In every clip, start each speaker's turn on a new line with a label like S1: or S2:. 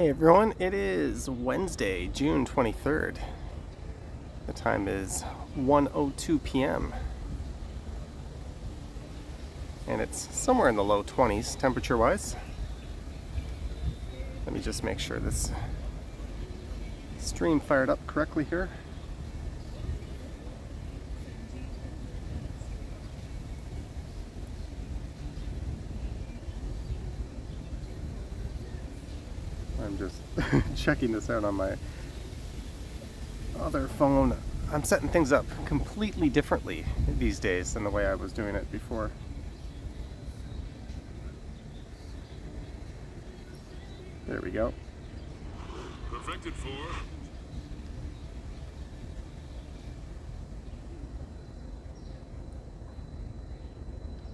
S1: Hey everyone, it is Wednesday, June 23rd. The time is 1:02 p.m. and it's somewhere in the low 20s temperature-wise. Let me just make sure this stream fired up correctly here. I'm just checking this out on my other phone. I'm setting things up completely differently these days than the way I was doing it before. There we go.
S2: Perfected for.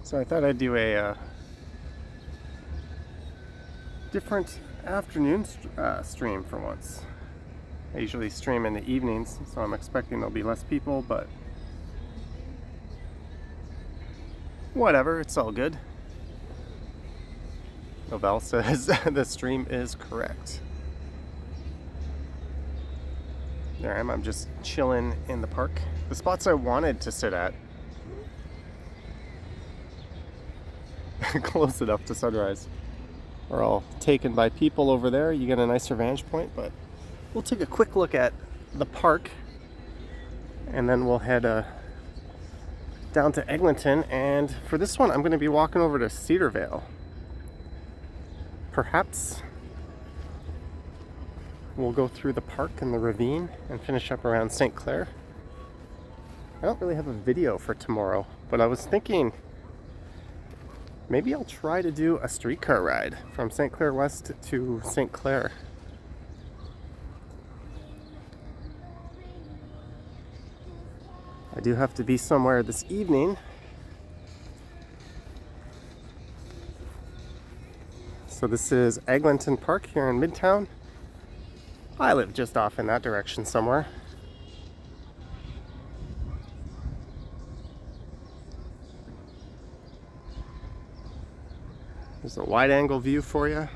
S1: So I thought I'd do a different afternoon stream for once. I usually stream in the evenings, so I'm expecting there'll be less people, but whatever, it's all good. Novell says the stream is correct. There I am, I'm just chilling in the park. The spots I wanted to sit at, close enough to sunrise, are all taken by people over there. You get a nicer vantage point, but we'll take a quick look at the park and then we'll head down to Eglinton. And for this one, I'm going to be walking over to Cedarvale. Perhaps we'll go through the park and the ravine and finish up around St. Clair. I don't really have a video for tomorrow, but I was thinking maybe I'll try to do a streetcar ride from St. Clair West to St. Clair. I do have to be somewhere this evening. So this is Eglinton Park here in Midtown. I live just off in that direction somewhere. There's a wide angle view for you.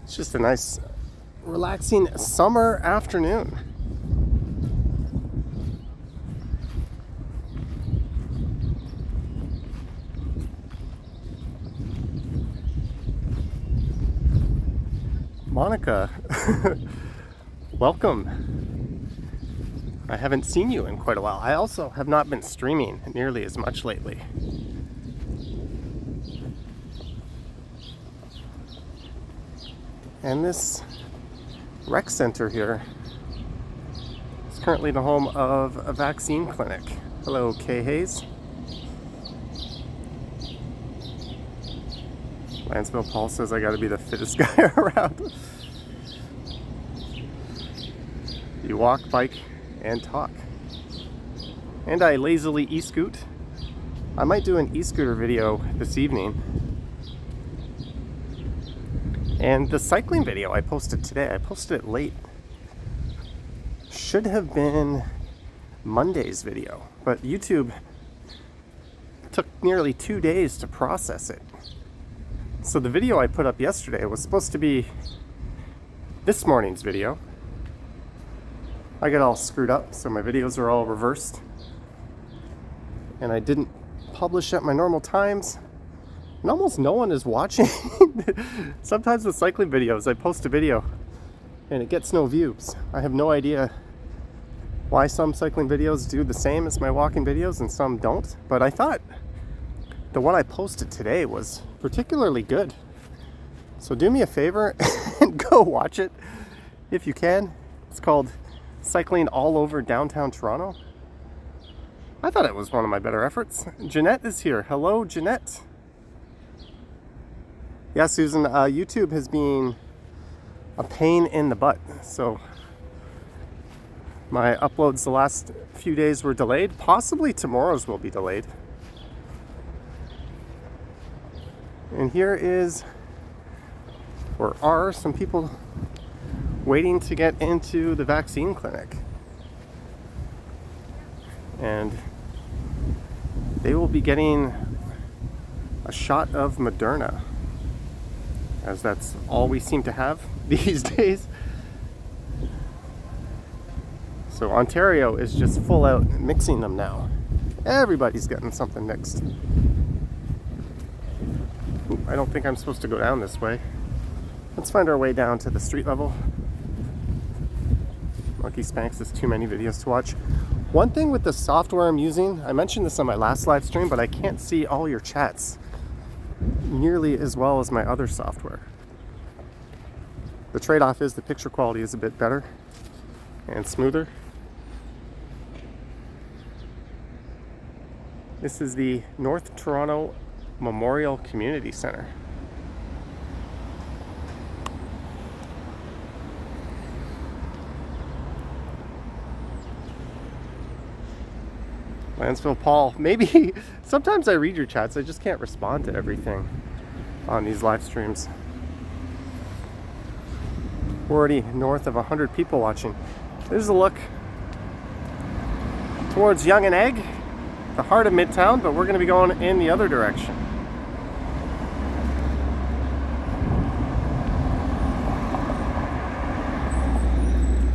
S1: It's just a nice, relaxing summer afternoon. Monica, welcome. I haven't seen you in quite a while. I also have not been streaming nearly as much lately. And this rec center here is currently the home of a vaccine clinic. Hello, Kay Hayes. Lansville Paul says I gotta be the fittest guy around. You walk, bike, and talk. And I lazily e-scoot. I might do an e-scooter video this evening. And the cycling video I posted today, I posted it late. Should have been Monday's video, but YouTube took nearly 2 days to process it. So the video I put up yesterday was supposed to be this morning's video. I got all screwed up, so my videos are all reversed. And I didn't publish at my normal times. And almost no one is watching. Sometimes with cycling videos, I post a video and it gets no views. I have no idea why some cycling videos do the same as my walking videos and some don't. But I thought the one I posted today was particularly good. So do me a favor and go watch it if you can. It's called Cycling All Over Downtown Toronto. I thought it was one of my better efforts. Jeanette is here. Hello, Jeanette. Yeah, Susan, YouTube has been a pain in the butt. So my uploads the last few days were delayed. Possibly tomorrow's will be delayed. And here is, or are, some people waiting to get into the vaccine clinic. And they will be getting a shot of Moderna. as that's all we seem to have these days. So Ontario is just full out mixing them now. Everybody's getting something mixed. Ooh, I don't think I'm supposed to go down this way. Let's find our way down to the street level. Monkey Spanks is too many videos to watch. One thing with the software I'm using, I mentioned this on my last live stream, but I can't see all your chats nearly as well as my other software. The trade-off is the picture quality is a bit better and smoother. This is the North Toronto Memorial Community Centre. Lansville Paul, maybe sometimes I read your chats, I just can't respond to everything on these live streams. We're already north of 100 people watching. There's a look towards Yonge and Egg, the heart of Midtown, but we're going to be going in the other direction.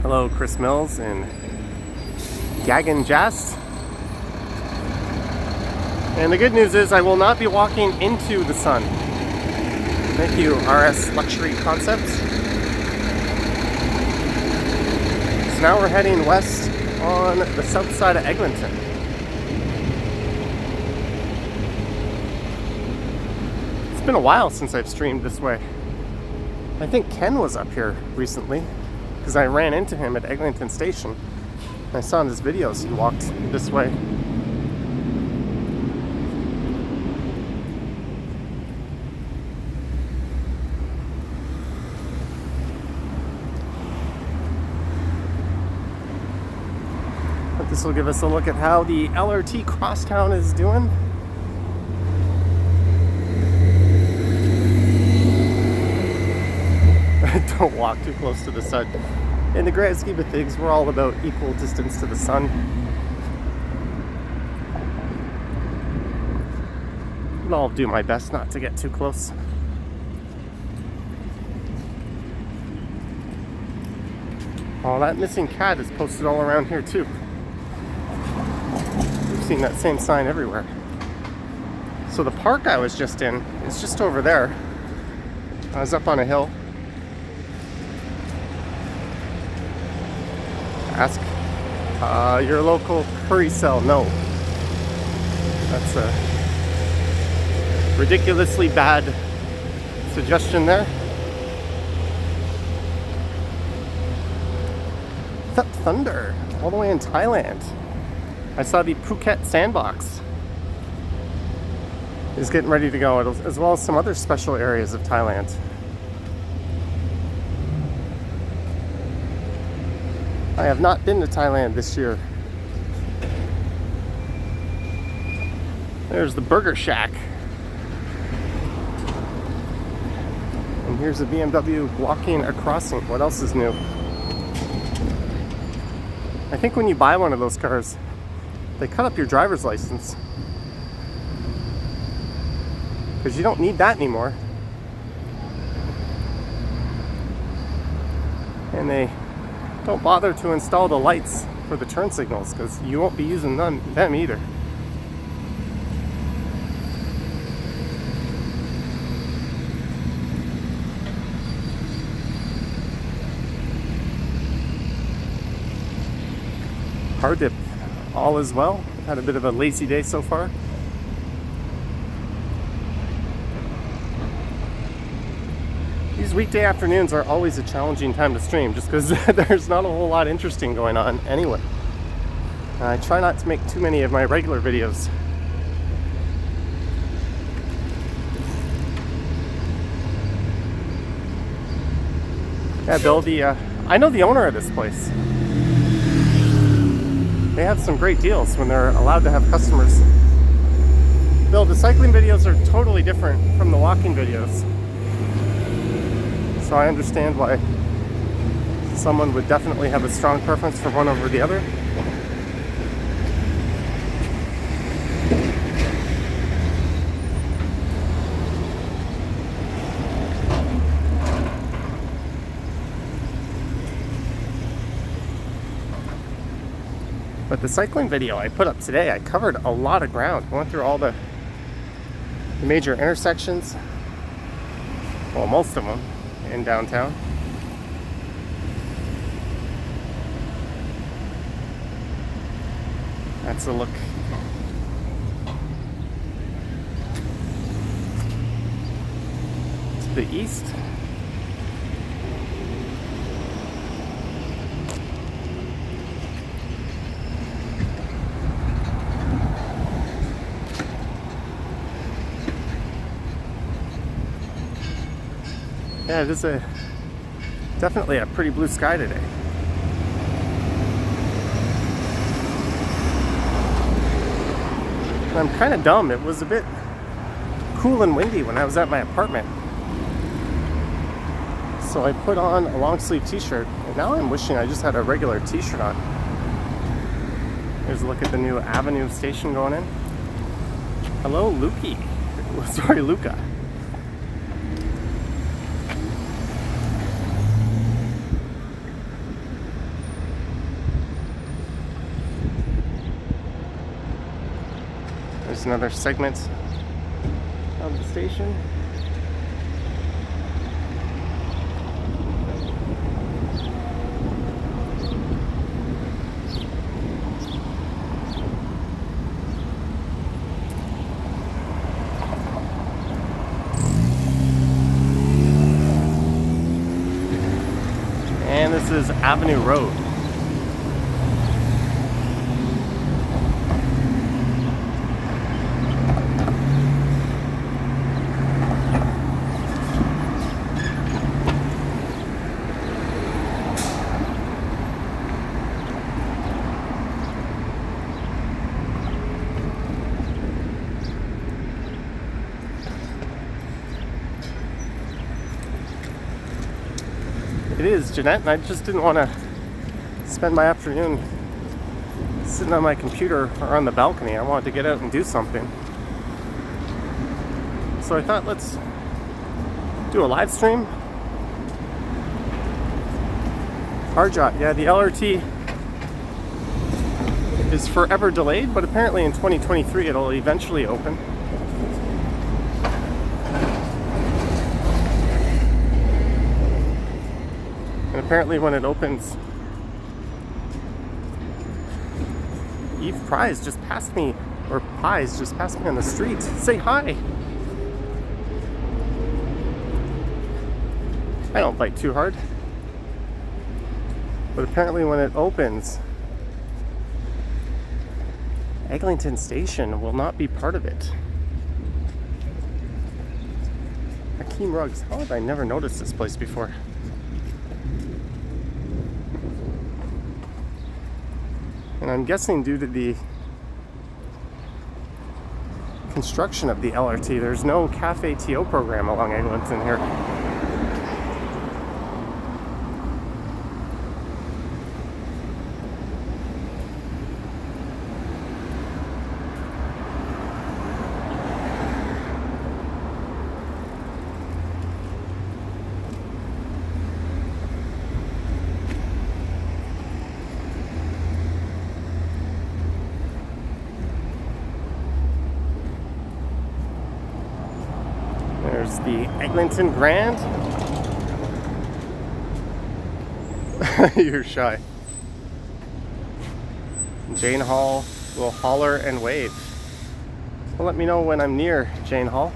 S1: Hello, Chris Mills and Gagan Jast. And the good news is I will not be walking into the sun. Thank you, RS Luxury Concepts. So now we're heading west on the south side of Eglinton. It's been a while since I've streamed this way. I think Ken was up here recently because I ran into him at Eglinton Station. I saw in his videos he walked this way. But this will give us a look at how the LRT Crosstown is doing. Don't walk too close to the sun. In the grand scheme of things, we're all about equal distance to the sun. And I'll do my best not to get too close. Oh, that missing cat is posted all around here too. We've seen that same sign everywhere. So the park I was just in is just over there. I was up on a hill. Ask your local curry cell. No. That's a ridiculously bad suggestion there. Thunder, all the way in Thailand. I saw the Phuket Sandbox is getting ready to go, as well as some other special areas of Thailand. I have not been to Thailand this year. There's the Burger Shack. And here's a BMW blocking a crossing. What else is new? I think when you buy one of those cars, they cut up your driver's license. Because you don't need that anymore. And they don't bother to install the lights for the turn signals because you won't be using them either. Hard dip, all is well. Had a bit of a lazy day so far. These weekday afternoons are always a challenging time to stream just because there's not a whole lot interesting going on anyway. I try not to make too many of my regular videos. Yeah, Bill, I know the owner of this place. They have some great deals when they're allowed to have customers. Bill, the cycling videos are totally different from the walking videos. So I understand why someone would definitely have a strong preference for one over the other. But the cycling video I put up today, I covered a lot of ground. I went through all the major intersections. Well, most of them in downtown. That's a look. To the east. Yeah, it is definitely a pretty blue sky today. And I'm kind of dumb. It was a bit cool and windy when I was at my apartment. So I put on a long sleeve t-shirt, and now I'm wishing I just had a regular t-shirt on. Here's a look at the new Avenue station going in. Hello, Lukey. Sorry, Luca. There's another segment of the station. And this is Avenue Road. It is, Jeanette, and I just didn't want to spend my afternoon sitting on my computer or on the balcony. I wanted to get out and do something. So I thought, let's do a live stream. Hard job. Yeah, the LRT is forever delayed, but apparently in 2023 it'll eventually open. And apparently when it opens, Eve Prize just passed me, or Pies just passed me on the street. Say hi! I don't bite too hard. But apparently when it opens, Eglinton Station will not be part of it. Hakeem Rugs. How have I never noticed this place before? And I'm guessing due to the construction of the LRT, there's no Cafe TO program along Eglinton here. There's the Eglinton Grand. You're shy. Jane Hall will holler and wave. Well, let me know when I'm near Jane Hall.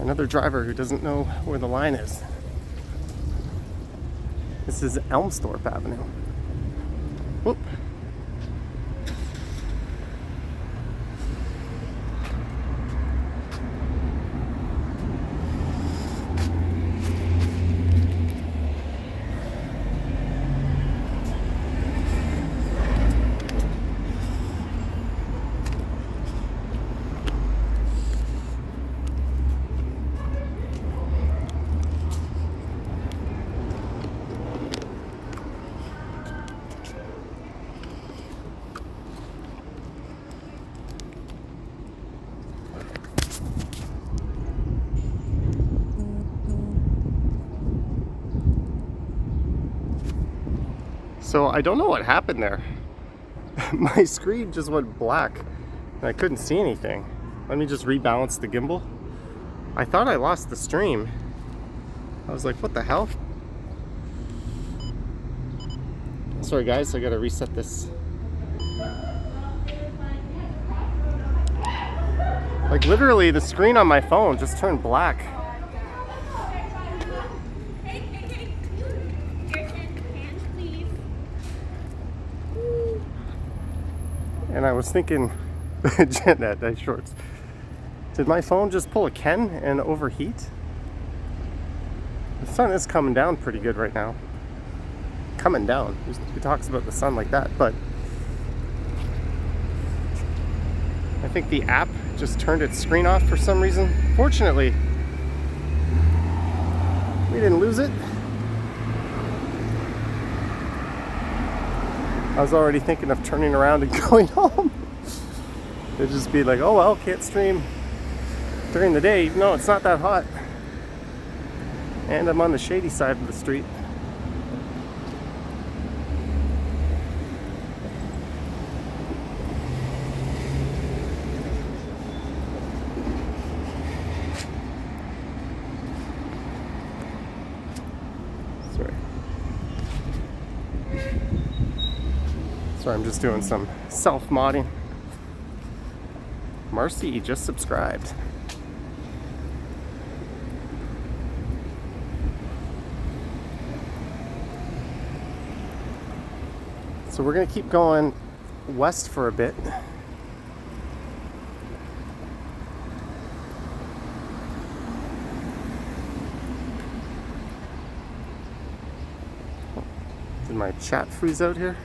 S1: Another driver who doesn't know where the line is. This is Elmsthorpe Avenue. Whoop. So I don't know what happened there. My screen just went black and I couldn't see anything. Let me just rebalance the gimbal. I thought I lost the stream. I was like, what the hell? Sorry guys, I gotta reset this. Like literally the screen on my phone just turned black. And I was thinking, Jeanette, nice shorts. Did my phone just pull a Ken and overheat? The sun is coming down pretty good right now. Coming down. Who talks about the sun like that? But I think the app just turned its screen off for some reason. Fortunately, we didn't lose it. I was already thinking of turning around and going home. It'd just be like, oh well, can't stream during the day, even though it's not that hot. And I'm on the shady side of the street. Sorry, I'm just doing some self-modding. Marcy just subscribed. So we're gonna keep going west for a bit. Did my chat freeze out here?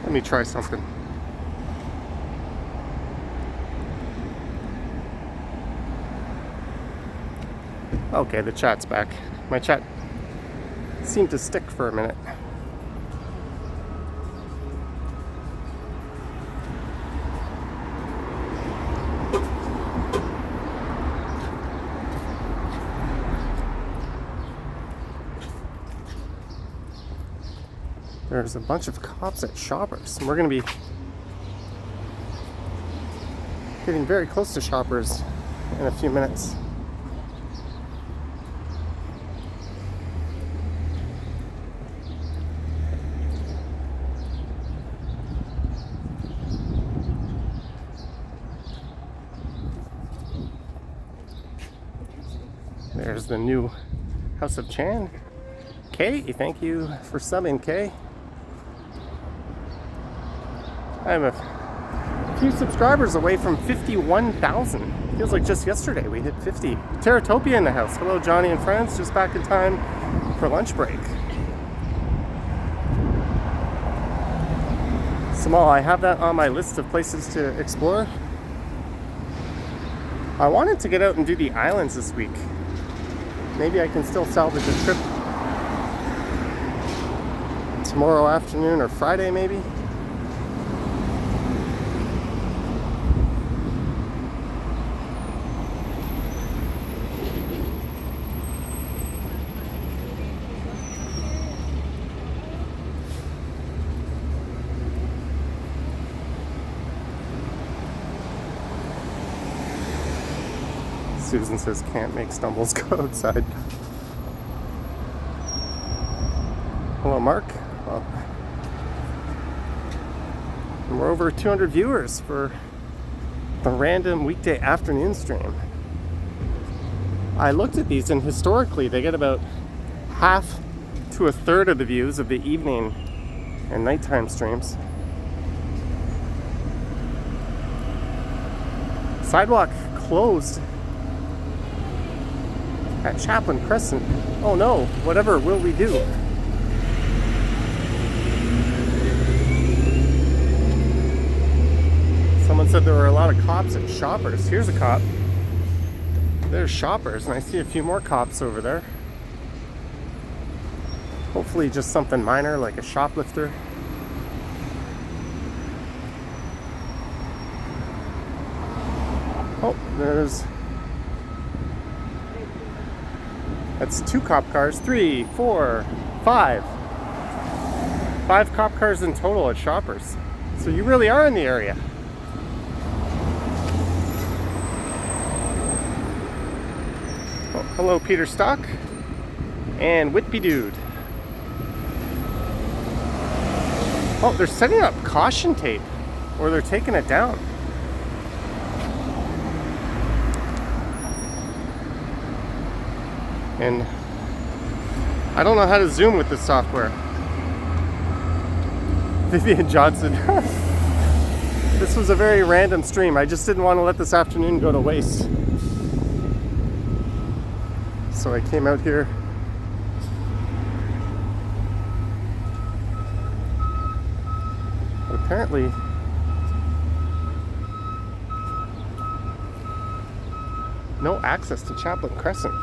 S1: Let me try something. Okay, the chat's back. My chat seemed to stick for a minute. There's a bunch of cops at Shoppers, and we're going to be getting very close to Shoppers in a few minutes. There's the new House of Chan. Kay, thank you for subbing, Kay. I'm a few subscribers away from 51,000. Feels like just yesterday we hit 50. Terratopia in the house. Hello, Johnny and friends. Just back in time for lunch break. Samal, I have that on my list of places to explore. I wanted to get out and do the islands this week. Maybe I can still salvage a trip tomorrow afternoon or Friday maybe. Susan says can't make stumbles go outside. Hello, Mark. Well, we're over 200 viewers for the random weekday afternoon stream. I looked at these, and historically they get about half to a third of the views of the evening and nighttime streams. Sidewalk closed at Chaplin Crescent. Oh no, whatever will we do? Someone said there were a lot of cops at Shoppers. Here's a cop. There's Shoppers, and I see a few more cops over there. Hopefully just something minor like a shoplifter. Oh, that's 2 cop cars. 3, 4, 5. 5 cop cars in total at Shoppers. So you really are in the area. Oh, hello, Peter Stock and Whitby Dude. Oh, they're setting up caution tape, or they're taking it down. And I don't know how to zoom with this software. Vivian Johnson. This was a very random stream. I just didn't want to let this afternoon go to waste. So I came out here. But apparently no access to Chaplin Crescent.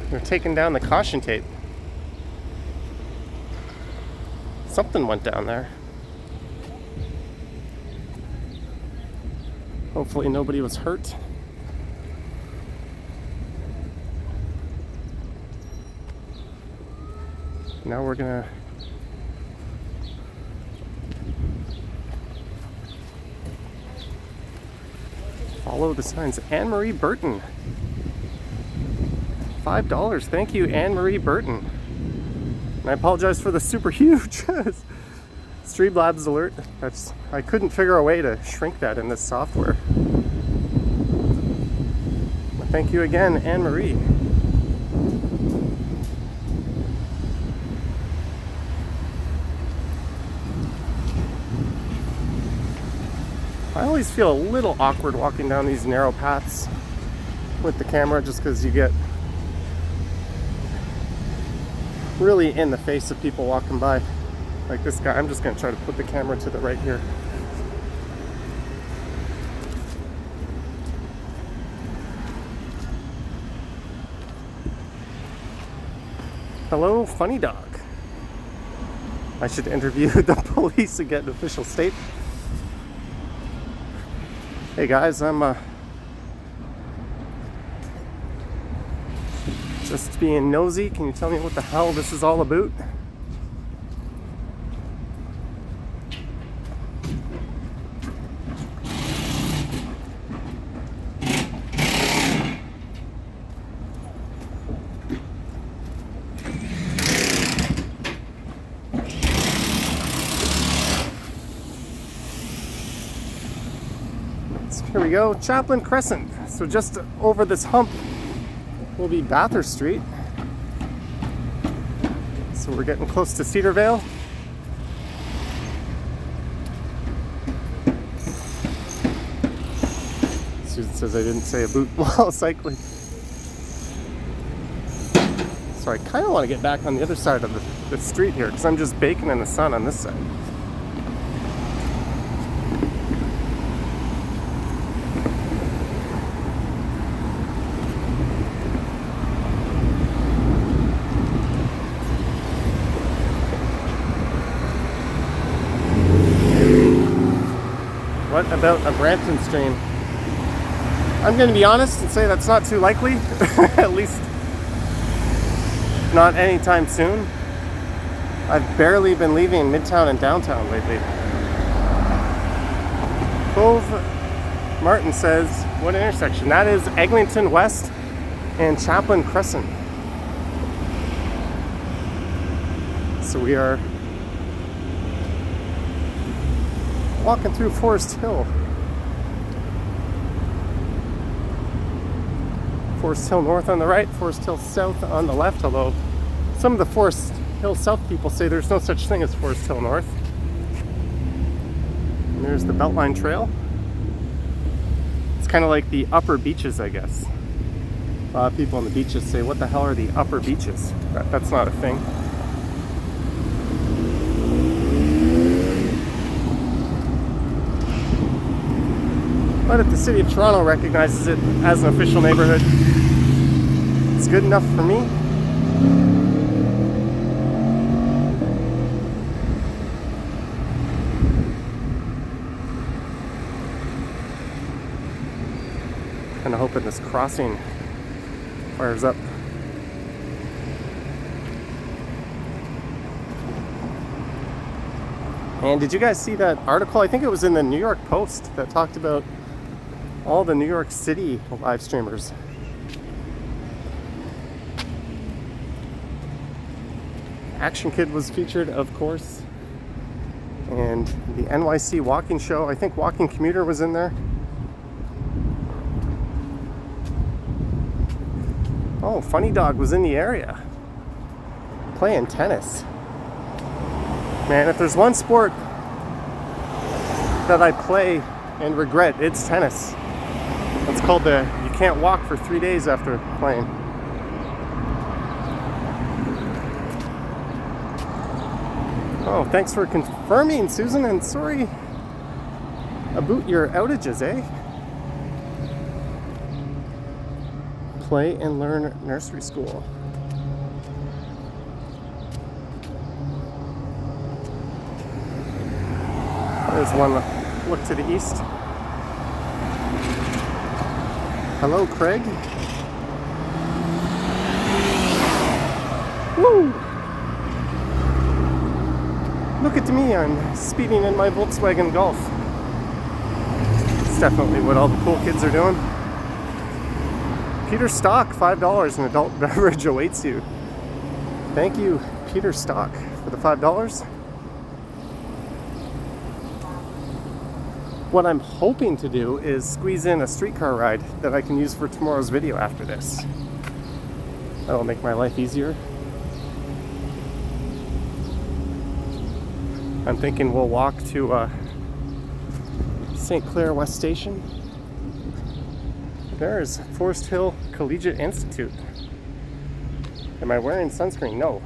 S1: They're taking down the caution tape. Something went down there. Hopefully nobody was hurt. Now we're gonna follow the signs. Anne-Marie Burton. $5. Thank you, Anne-Marie Burton. And I apologize for the super huge Streamlabs alert. I couldn't figure a way to shrink that in this software. But thank you again, Anne-Marie. I always feel a little awkward walking down these narrow paths with the camera, just because you get really in the face of people walking by. Like this guy. I'm just going to try to put the camera to the right here. Hello, funny dog. I should interview the police and get an official statement. Hey guys, I'm just being nosy. Can you tell me what the hell this is all about? Here we go, Chaplin Crescent. So just over this hump will be Bathurst Street. So we're getting close to Cedarvale. Susan says I didn't say a boot while cycling. So I kind of want to get back on the other side of the street here, because I'm just baking in the sun on this side. What about a Brampton stream? I'm going to be honest and say that's not too likely, at least not anytime soon. I've barely been leaving Midtown and downtown lately. Cove Martin says, what intersection? That is Eglinton West and Chaplin Crescent. So we are walking through Forest Hill. Forest Hill North on the right, Forest Hill South on the left, although some of the Forest Hill South people say there's no such thing as Forest Hill North. And there's the Beltline Trail. It's kind of like the upper beaches, I guess. A lot of people on the beaches say, what the hell are the upper beaches? That's not a thing. But if the City of Toronto recognizes it as an official neighborhood, It's good enough for me. Kind of hoping this crossing fires up. And did you guys see that article? I think it was in the New York Post that talked about all the New York City live streamers. Action Kid was featured, of course. And the NYC walking show. I think Walking Commuter was in there. Oh, Funny Dog was in the area playing tennis. Man, if there's one sport that I play and regret, it's tennis. It's called the you can't walk for 3 days after playing. Oh, thanks for confirming, Susan, and sorry about your outages, eh? Play and learn nursery school. There's one look to the east. Hello, Craig. Woo! Look at me, I'm speeding in my Volkswagen Golf. It's definitely what all the cool kids are doing. Peter Stock, $5, an adult beverage awaits you. Thank you, Peter Stock, for the $5. What I'm hoping to do is squeeze in a streetcar ride that I can use for tomorrow's video after this. That'll make my life easier. I'm thinking we'll walk to St. Clair West Station. There's Forest Hill Collegiate Institute. Am I wearing sunscreen? No.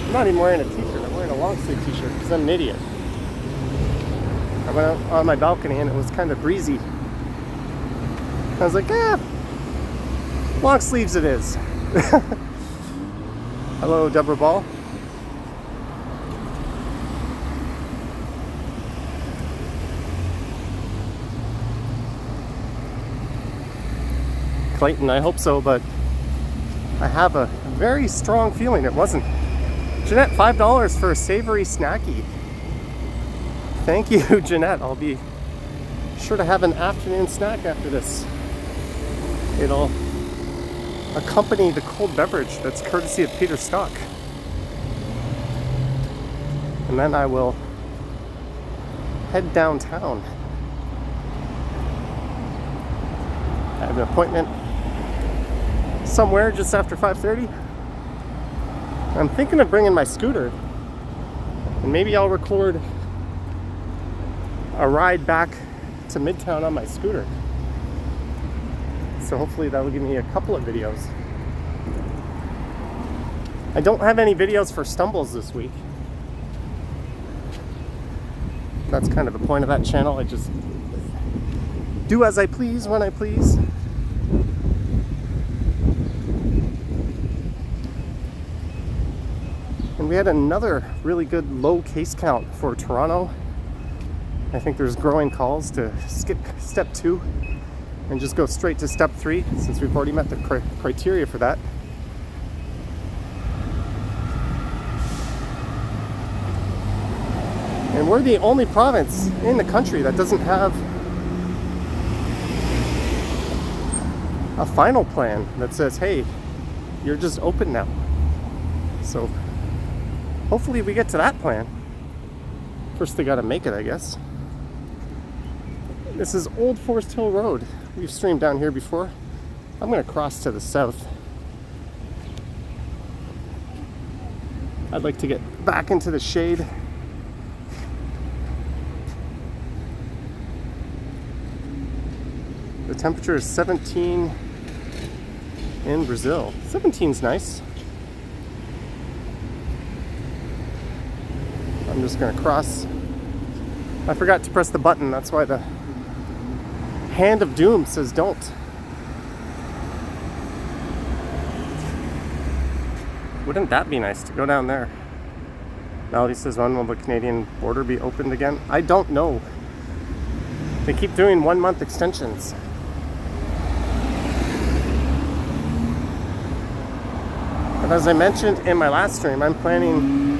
S1: I'm not even wearing a t-shirt. I'm wearing a long sleeve t-shirt because I'm an idiot. I went out on my balcony and it was kind of breezy. I was like, long sleeves it is. Hello, Deborah Ball. Clayton, I hope so, but I have a very strong feeling it wasn't. Jeanette, $5 for a savory snacky. Thank you, Jeanette. I'll be sure to have an afternoon snack after this. It'll accompany the cold beverage that's courtesy of Peter Stock. And then I will head downtown. I have an appointment somewhere just after 5:30. I'm thinking of bringing my scooter, and maybe I'll record a ride back to Midtown on my scooter. So hopefully that will give me a couple of videos. I don't have any videos for stumbles this week. That's kind of the point of that channel. I just do as I please when I please. And we had another really good low case count for Toronto. I think there's growing calls to skip step 2 and just go straight to step 3 since we've already met the criteria for that. And we're the only province in the country that doesn't have a final plan that says, hey, you're just open now. So hopefully we get to that plan. First they gotta make it, I guess. This is Old Forest Hill Road. We've streamed down here before. I'm gonna cross to the south. I'd like to get back into the shade. The temperature is 17 in Brazil. 17's nice. I'm just gonna cross. I forgot to press the button, that's why the hand of doom says don't. Wouldn't that be nice to go down there? Melody says, when will the Canadian border be opened again? I don't know. They keep doing 1 month extensions. But as I mentioned in my last stream, I'm planning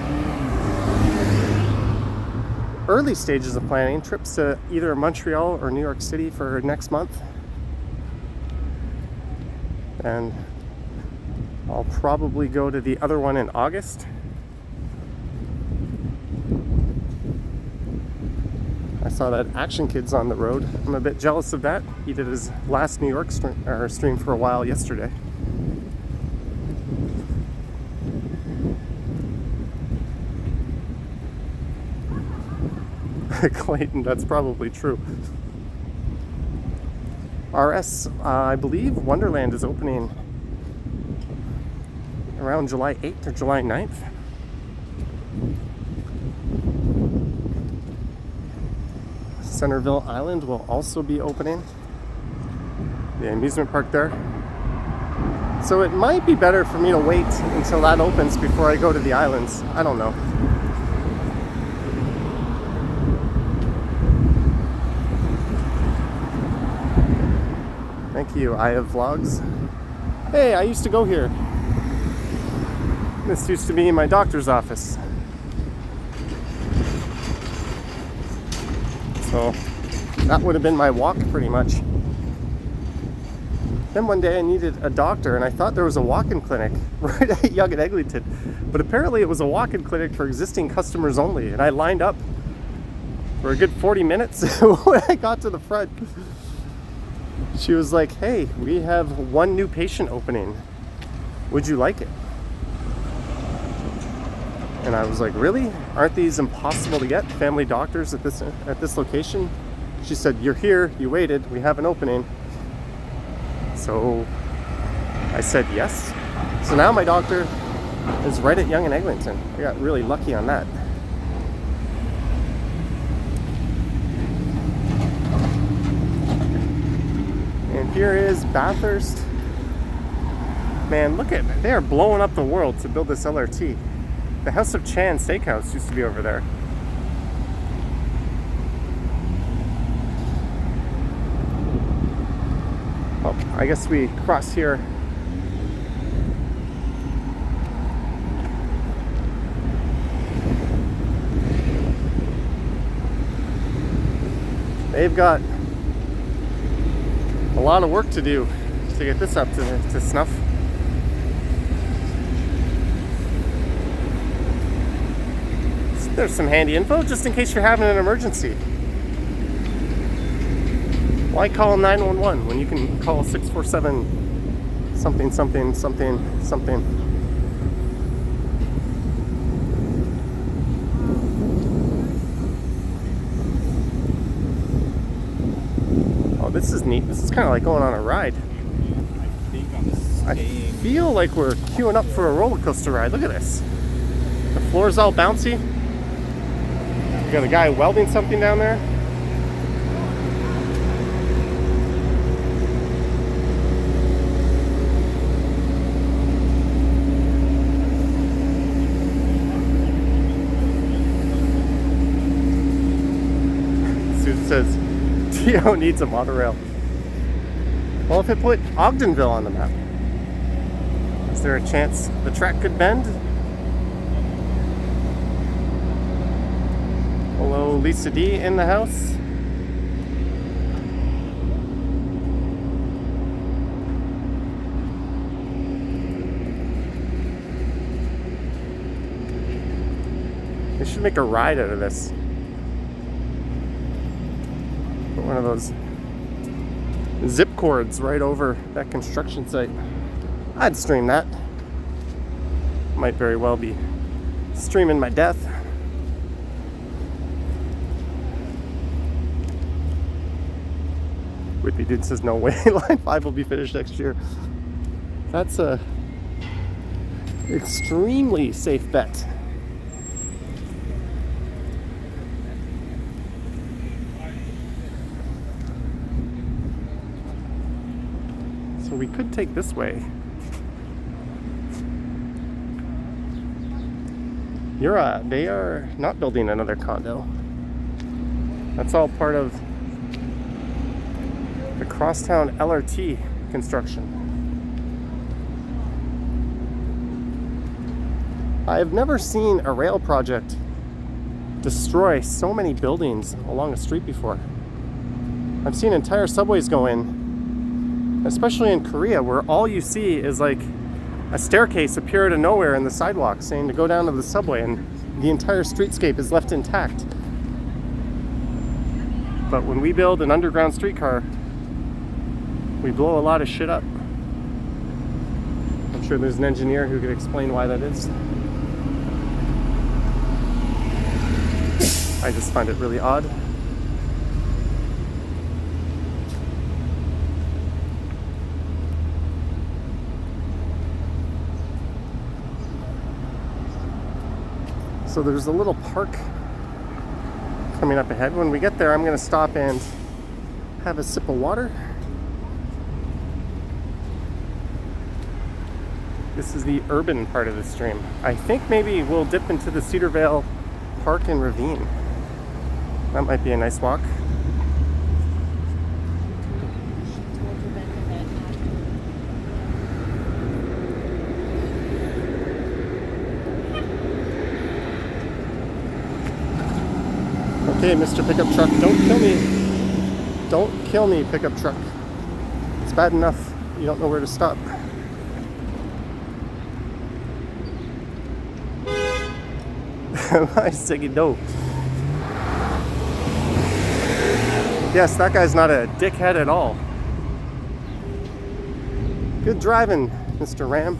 S1: early stages of planning trips to either Montreal or New York City for next month. And I'll probably go to the other one in August. I saw that Action Kid's on the road. I'm a bit jealous of that. He did his last New York stream for a while yesterday. Clayton, that's probably true. RS, I believe Wonderland is opening around July 8th or July 9th. Cedarvale Island will also be opening, the amusement park there. So it might be better for me to wait until that opens before I go to the islands. I don't know. Thank you, I have vlogs. Hey, I used to go here. This used to be my doctor's office. So that would have been my walk pretty much. Then one day I needed a doctor and I thought there was a walk-in clinic right at Yonge and Eglinton. But apparently it was a walk-in clinic for existing customers only. And I lined up for a good 40 minutes when I got to the front. She was like, hey, we have one new patient opening. Would you like it? And I was like, really? Aren't these impossible to get, family doctors at this location? She said, you're here, you waited, we have an opening. So I said yes. So now my doctor is right at Yonge and Eglinton. I got really lucky on that. And here is Bathurst. Man, look at it. They are blowing up the world to build this LRT. The House of Chan Steakhouse used to be over there. Oh, I guess we cross here. They've got a lot of work to do to get this up to snuff. There's some handy info just in case you're having an emergency. Why call 911 when you can call 647 something something something something? Oh, this is neat. This is kind of like going on a ride. I feel like we're queuing up for a roller coaster ride. Look at this. The floor's all bouncy. Got a guy welding something down there. Susan says, T.O. needs a monorail. Well, if it put Ogdenville on the map, is there a chance the track could bend? Hello, Lisa D in the house. They should make a ride out of this. Put one of those zip cords right over that construction site. I'd stream that. Might very well be streaming my death. Whippy Dude says no way, Line 5 will be finished next year. That's a extremely safe bet. So we could take this way. They are not building another condo. That's all part of the Crosstown LRT construction. I've never seen a rail project destroy so many buildings along a street before. I've seen entire subways go in, especially in Korea, where all you see is like a staircase appear out of nowhere in the sidewalk saying to go down to the subway, and the entire streetscape is left intact. But when we build an underground streetcar, we blow a lot of shit up. I'm sure there's an engineer who could explain why that is. I just find it really odd. So there's a little park coming up ahead. When we get there, I'm going to stop and have a sip of water. This is the urban part of the stream. I think maybe we'll dip into the Cedarvale Park and Ravine. That might be a nice walk. Okay, Mr. Pickup Truck, don't kill me. Don't kill me, pickup truck. It's bad enough you don't know where to stop. I said no. Yes, that guy's not a dickhead at all. Good driving, Mr. Ram.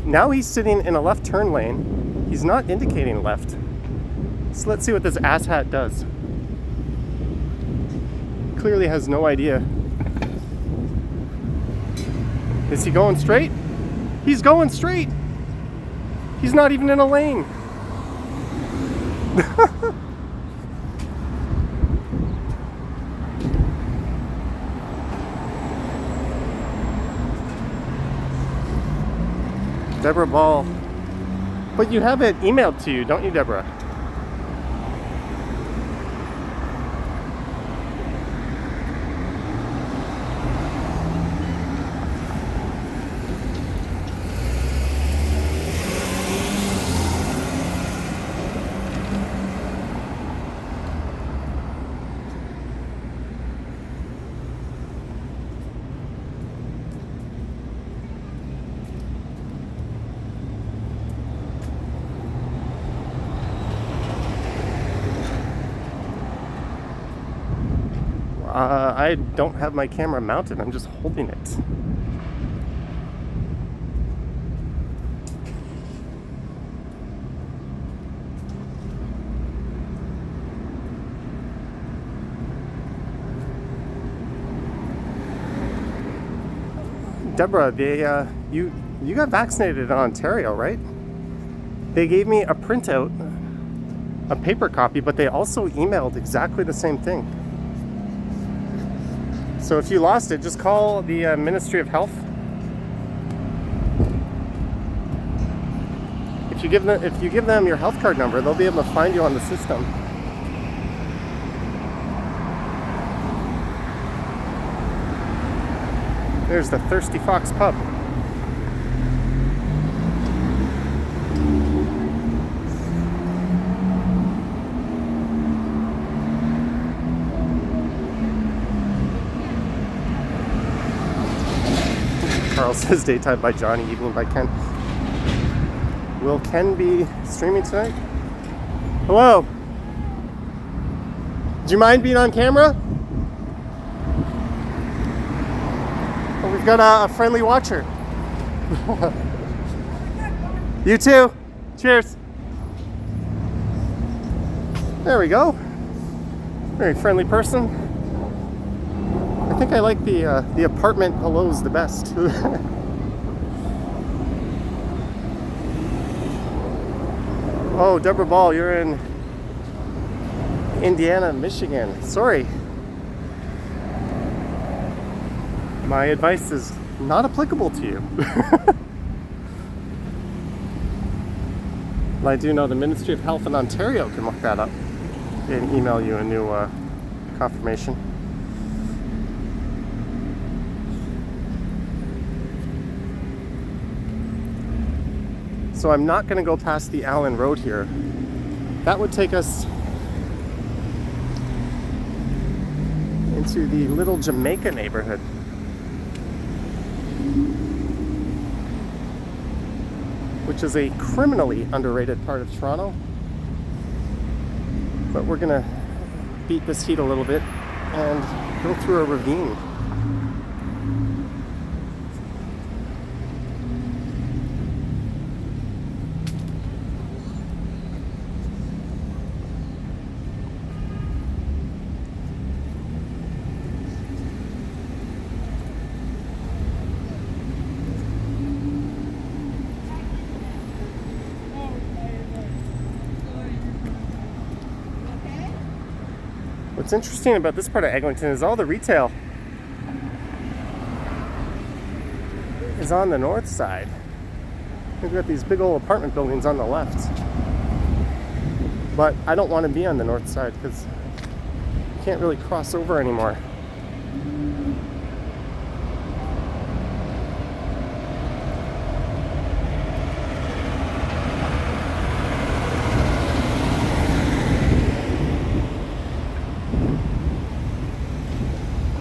S1: Now he's sitting in a left turn lane. He's not indicating left. So let's see what this asshat does. Clearly has no idea. Is he going straight? He's going straight. He's not even in a lane. Deborah Ball. But you have it emailed to you, don't you, Deborah? I don't have my camera mounted, I'm just holding it. Deborah, you got vaccinated in Ontario, right? They gave me a printout, a paper copy, but they also emailed exactly the same thing. So if you lost it, just call the Ministry of Health. If you give them your health card number, they'll be able to find you on the system. There's the Thirsty Fox Pub. Carl says Daytime by Johnny, Evening by Ken. Will Ken be streaming tonight? Hello? Do you mind being on camera? Oh, we've got a friendly watcher. You too. Cheers. There we go. Very friendly person. I think I like the apartment hellos the best. Oh, Deborah Ball, you're in Indiana, Michigan. Sorry. my advice is not applicable to you. Well, I do know the Ministry of Health in Ontario can look that up and email you a new confirmation. So I'm not going to go past the Allen Road here. That would take us into the Little Jamaica neighborhood. Which is a criminally underrated part of Toronto. But we're gonna beat this heat a little bit and go through a ravine. What's interesting about this part of Eglinton is all the retail is on the north side. We've got these big old apartment buildings on the left. But I don't want to be on the north side because you can't really cross over anymore.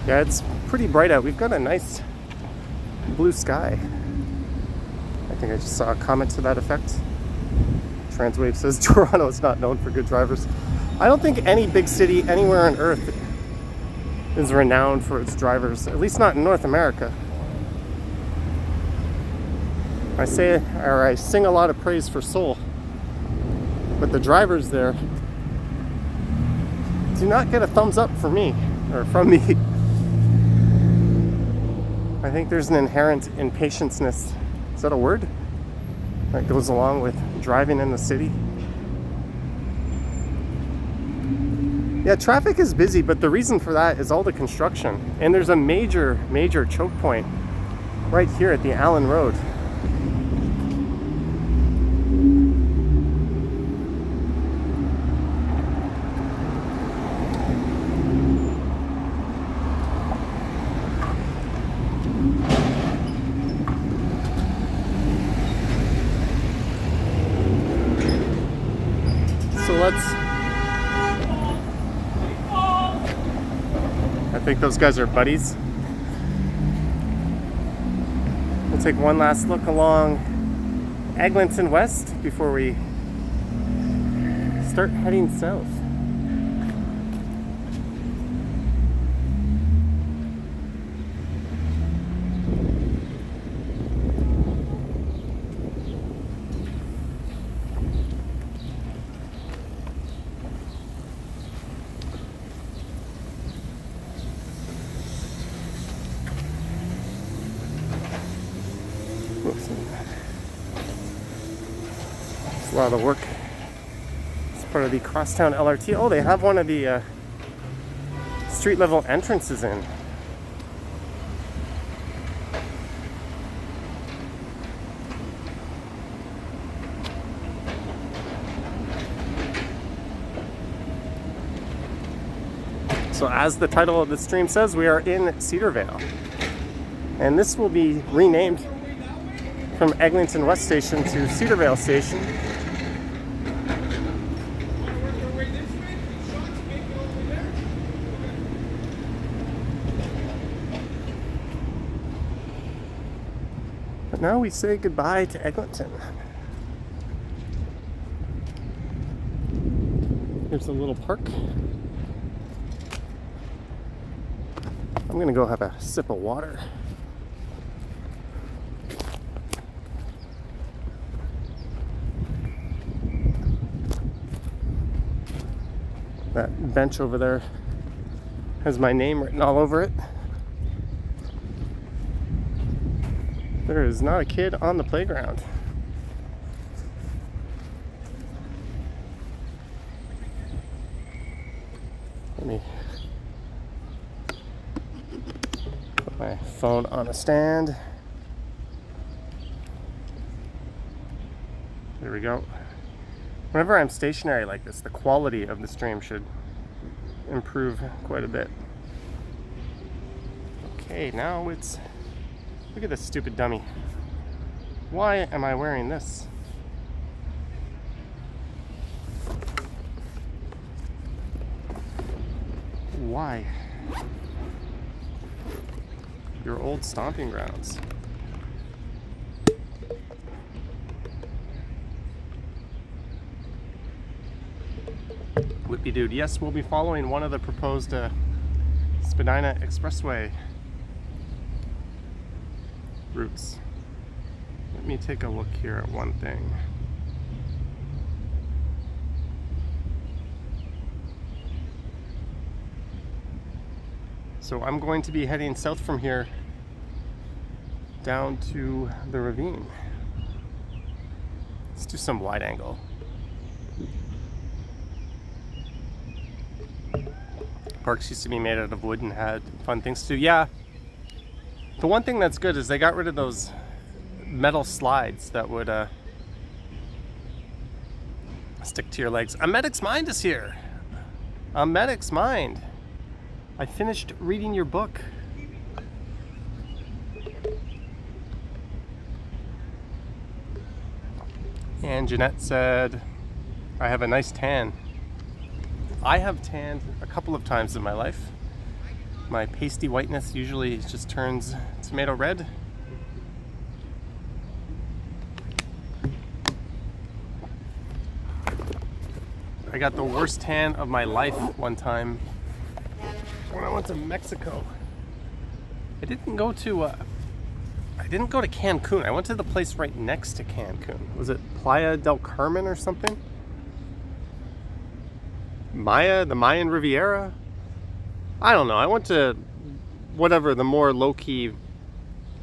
S1: Yeah, it's pretty bright out. We've got a nice blue sky. I think I just saw a comment to that effect. Transwave says Toronto is not known for good drivers. I don't think any big city anywhere on earth is renowned for its drivers, at least not in North America. I sing a lot of praise for Seoul, but the drivers there do not get a thumbs up for me, or from me. I think there's an inherent impatienceness, is that a word? That goes along with driving in the city. Yeah, traffic is busy, but the reason for that is all the construction. And there's a major choke point right here at the Allen Road. I think those guys are buddies. We'll take one last look along Eglinton West before we start heading south. It's a lot of work. It's part of the Crosstown LRT. Oh, they have one of the street level entrances in. So as the title of the stream says, we are in Cedarvale. And this will be renamed from Eglinton West Station to Cedarvale Station. But now we say goodbye to Eglinton. Here's a little park. I'm gonna go have a sip of water. That bench over there has my name written all over it. There is not a kid on the playground. Let me Put my phone on a stand. There we go. Whenever I'm stationary like this, the quality of the stream should improve quite a bit. Okay, now it's... Look at this stupid dummy. Why am I wearing this? Why? Your old stomping grounds. Whippy dude. Yes, we'll be following one of the proposed Spadina Expressway routes. Let me take a look here at one thing. So I'm going to be heading south from here down to the ravine. Let's do some wide angle. Parks used to be made out of wood and had fun things to do. Yeah. The one thing that's good is they got rid of those metal slides that would stick to your legs. A Medic's Mind is here. A Medic's Mind. I finished reading your book. And Jeanette said, I have a nice tan. I have tanned a couple of times in my life. My pasty whiteness usually just turns tomato red. I got the worst tan of my life one time when I went to Mexico. I didn't go to Cancun. I went to the place right next to Cancun. Was it Playa del Carmen or something? The Mayan Riviera? I don't know. I went to whatever the more low-key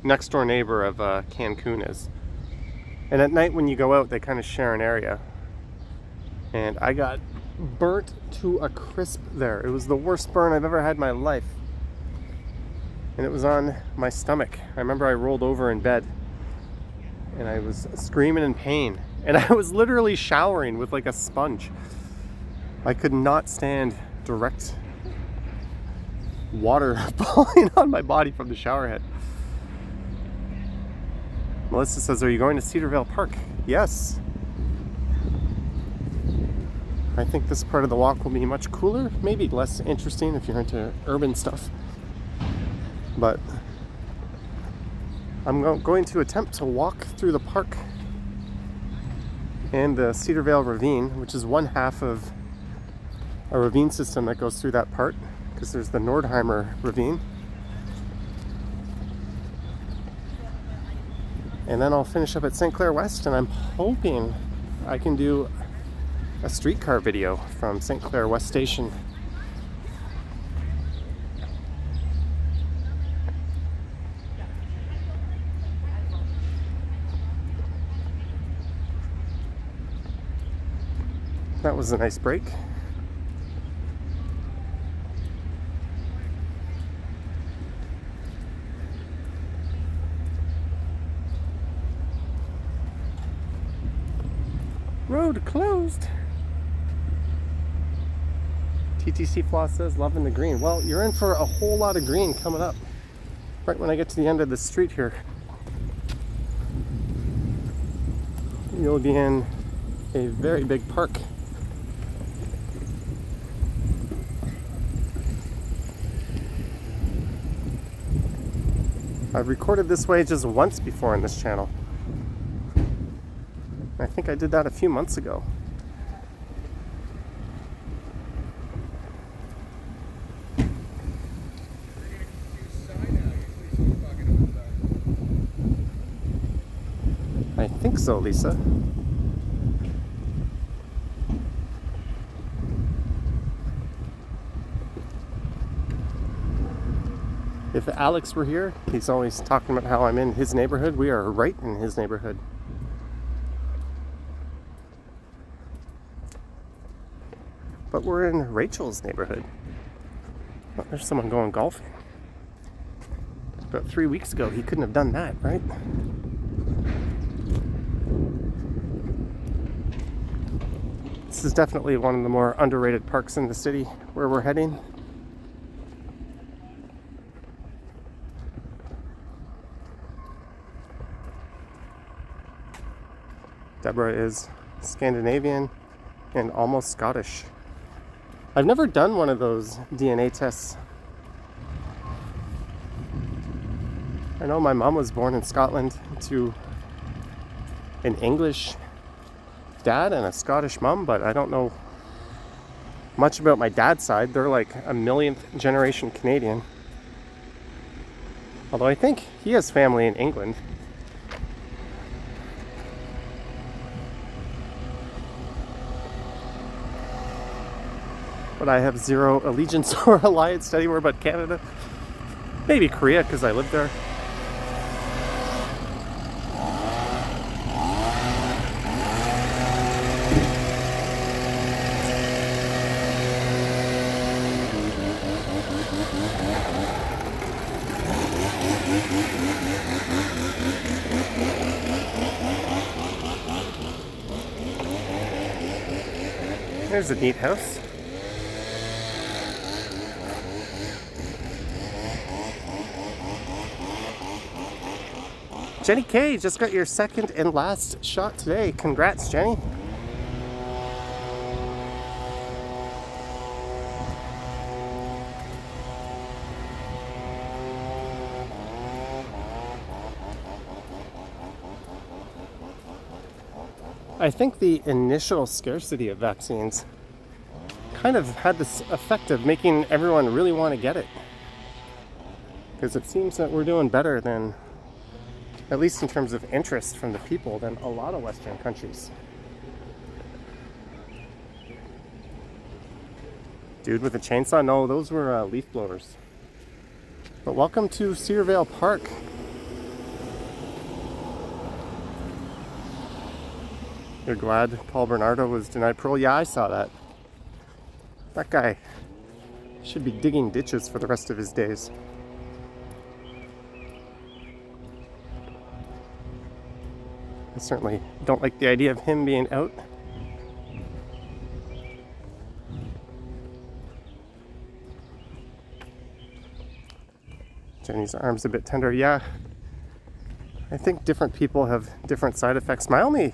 S1: next door neighbor of Cancun is. And at night when you go out, they kind of share an area. And I got burnt to a crisp there. It was the worst burn I've ever had in my life. And it was on my stomach. I remember I rolled over in bed and I was screaming in pain. And I was literally showering with like a sponge. I could not stand direct water falling on my body from the shower head. Melissa says, are you going to Cedarvale Park? Yes. I think this part of the walk will be much cooler, maybe less interesting if you're into urban stuff. But I'm going to attempt to walk through the park and the Cedarvale Ravine, which is one half of a ravine system that goes through that part, because there's the Nordheimer Ravine. And then I'll finish up at St. Clair West, and I'm hoping I can do a streetcar video from St. Clair West Station. That was a nice break. Road closed. TTC Floss says, loving the green. Well, you're in for a whole lot of green coming up right when I get to the end of the street here. You'll be in a very big park. I've recorded this way just once before in this channel. I think I did that a few months ago. I think so, Lisa. If Alex were here, he's always talking about how I'm in his neighborhood. We are right in his neighborhood. But we're in Rachel's neighborhood. Oh, there's someone going golfing. About 3 weeks ago, he couldn't have done that, right? This is definitely one of the more underrated parks in the city where we're heading. Deborah is Scandinavian and almost Scottish. I've never done one of those DNA tests. I know my mom was born in Scotland to an English dad and a Scottish mom, but I don't know much about my dad's side. They're like a millionth generation Canadian. Although I think he has family in England. But I have zero allegiance or alliance anywhere but Canada. Maybe Korea, because I lived there. There's a neat house. Jenny K just got your second and last shot today. Congrats, Jenny. I think the initial scarcity of vaccines kind of had this effect of making everyone really want to get it. Because it seems that we're doing better than, at least in terms of interest from the people, than a lot of Western countries. Dude with a chainsaw? No, those were leaf blowers. But welcome to Cedarvale Park. You're glad Paul Bernardo was denied parole? Yeah, I saw that. That guy should be digging ditches for the rest of his days. I certainly don't like the idea of him being out. Jenny's arm's a bit tender. Yeah, I think different people have different side effects. My only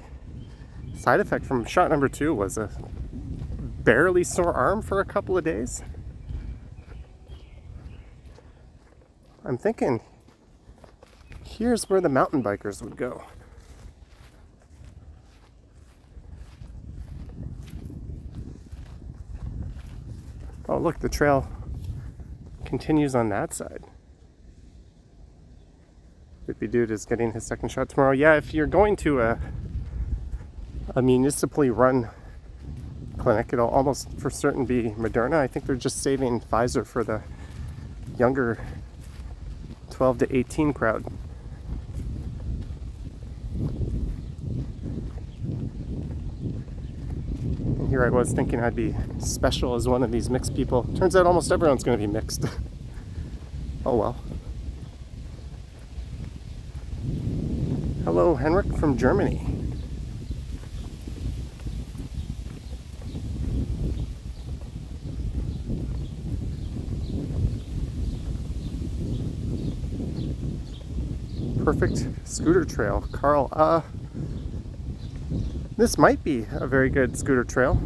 S1: side effect from shot number 2 was a barely sore arm for a couple of days. I'm thinking here's where the mountain bikers would go. Oh, look, the trail continues on that side. Hippie dude is getting his second shot tomorrow. Yeah, if you're going to a municipally run clinic, it'll almost for certain be Moderna. I think they're just saving Pfizer for the younger 12 to 18 crowd. And here I was thinking I'd be special as one of these mixed people. Turns out almost everyone's going to be mixed. Oh well. Hello, Henrik from Germany. Perfect scooter trail. Carl, this might be a very good scooter trail.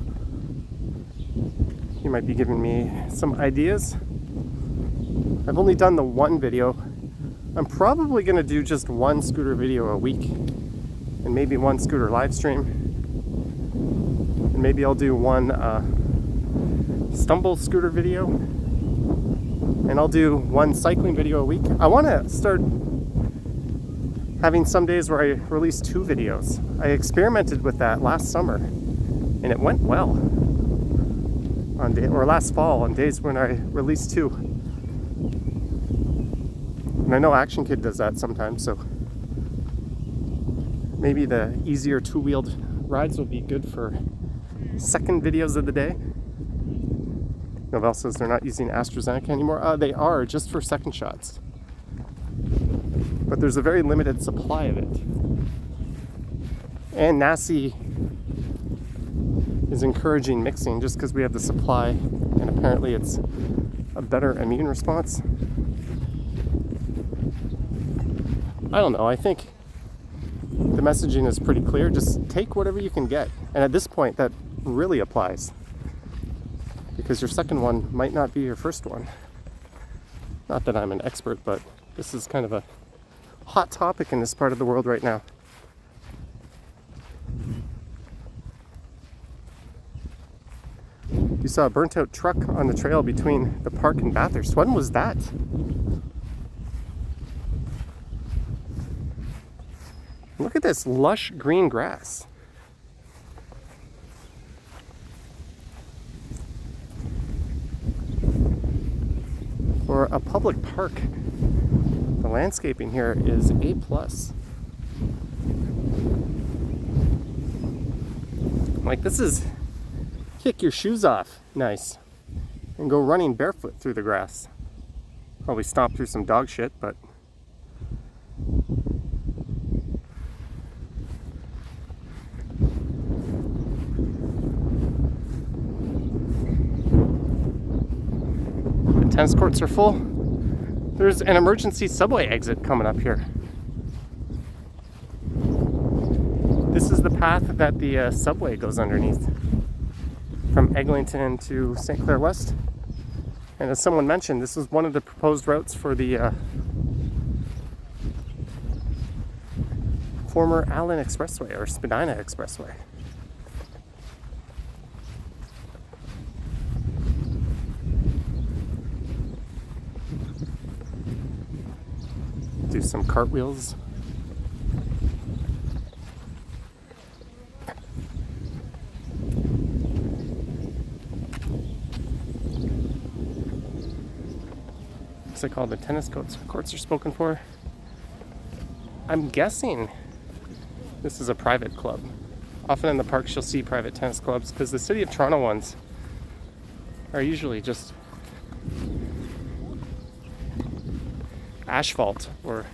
S1: You might be giving me some ideas. I've only done the one video. I'm probably going to do just one scooter video a week, and maybe one scooter live stream, and maybe I'll do one stumble scooter video, and I'll do one cycling video a week. I want to start having some days where I release 2 videos. I experimented with that last summer, and it went well. Or last fall, on days when I released 2. And I know Action Kid does that sometimes, so maybe the easier 2-wheeled rides will be good for second videos of the day. Novell says they're not using AstraZeneca anymore. They are, just for second shots. but there's a very limited supply of it. And NASI is encouraging mixing just because we have the supply, and apparently it's a better immune response. I don't know, I think the messaging is pretty clear. Just take whatever you can get. And at this point, that really applies, because your second one might not be your first one. Not that I'm an expert, but this is kind of a hot topic in this part of the world right now. You saw a burnt out truck on the trail between the park and Bathurst. When was that? Look at this lush green grass. For a public park, the landscaping here is A+. Like, this is kick your shoes off nice and go running barefoot through the grass. Probably stomp through some dog shit, but the tennis courts are full. There's an emergency subway exit coming up here. This is the path that the subway goes underneath from Eglinton to St. Clair West. And as someone mentioned, this is one of the proposed routes for the former Allen Expressway or Spadina Expressway. Do some cartwheels. Looks like all the tennis courts are spoken for. I'm guessing this is a private club. Often in the parks you'll see private tennis clubs because the City of Toronto ones are usually just asphalt or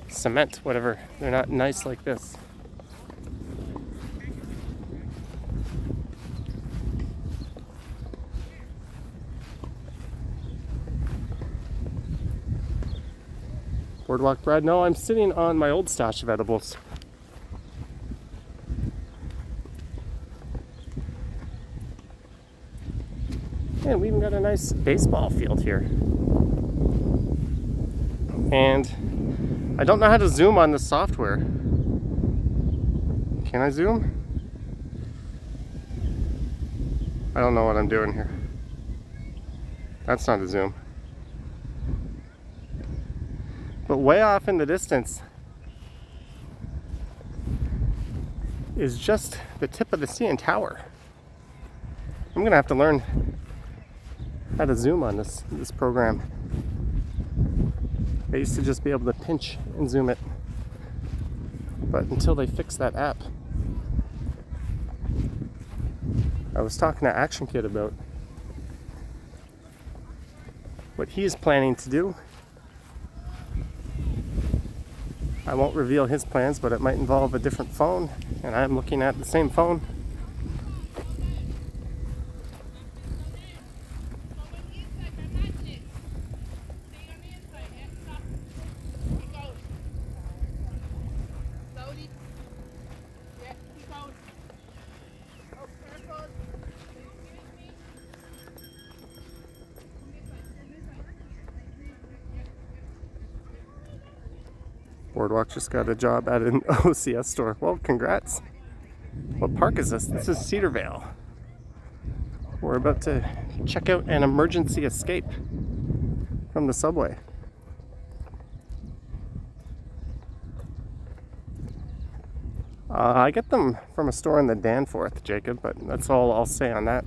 S1: cement, whatever. They're not nice like this. Boardwalk Brad. No, I'm sitting on my old stash of edibles. And we even got a nice baseball field here. And I don't know how to zoom on the software. Can I zoom? I don't know what I'm doing here. That's not a zoom. But way off in the distance is just the tip of the CN Tower. I'm gonna have to learn how to zoom on this program. I used to just be able to pinch and zoom it, but until they fix that app. I was talking to Action Kid about what he's planning to do. I won't reveal his plans, but it might involve a different phone, and I'm looking at the same phone. Boardwalk just got a job at an OCS store. Well, congrats. What park is this? This is Cedarvale. We're about to check out an emergency escape from the subway. I get them from a store in the Danforth, Jacob, but that's all I'll say on that.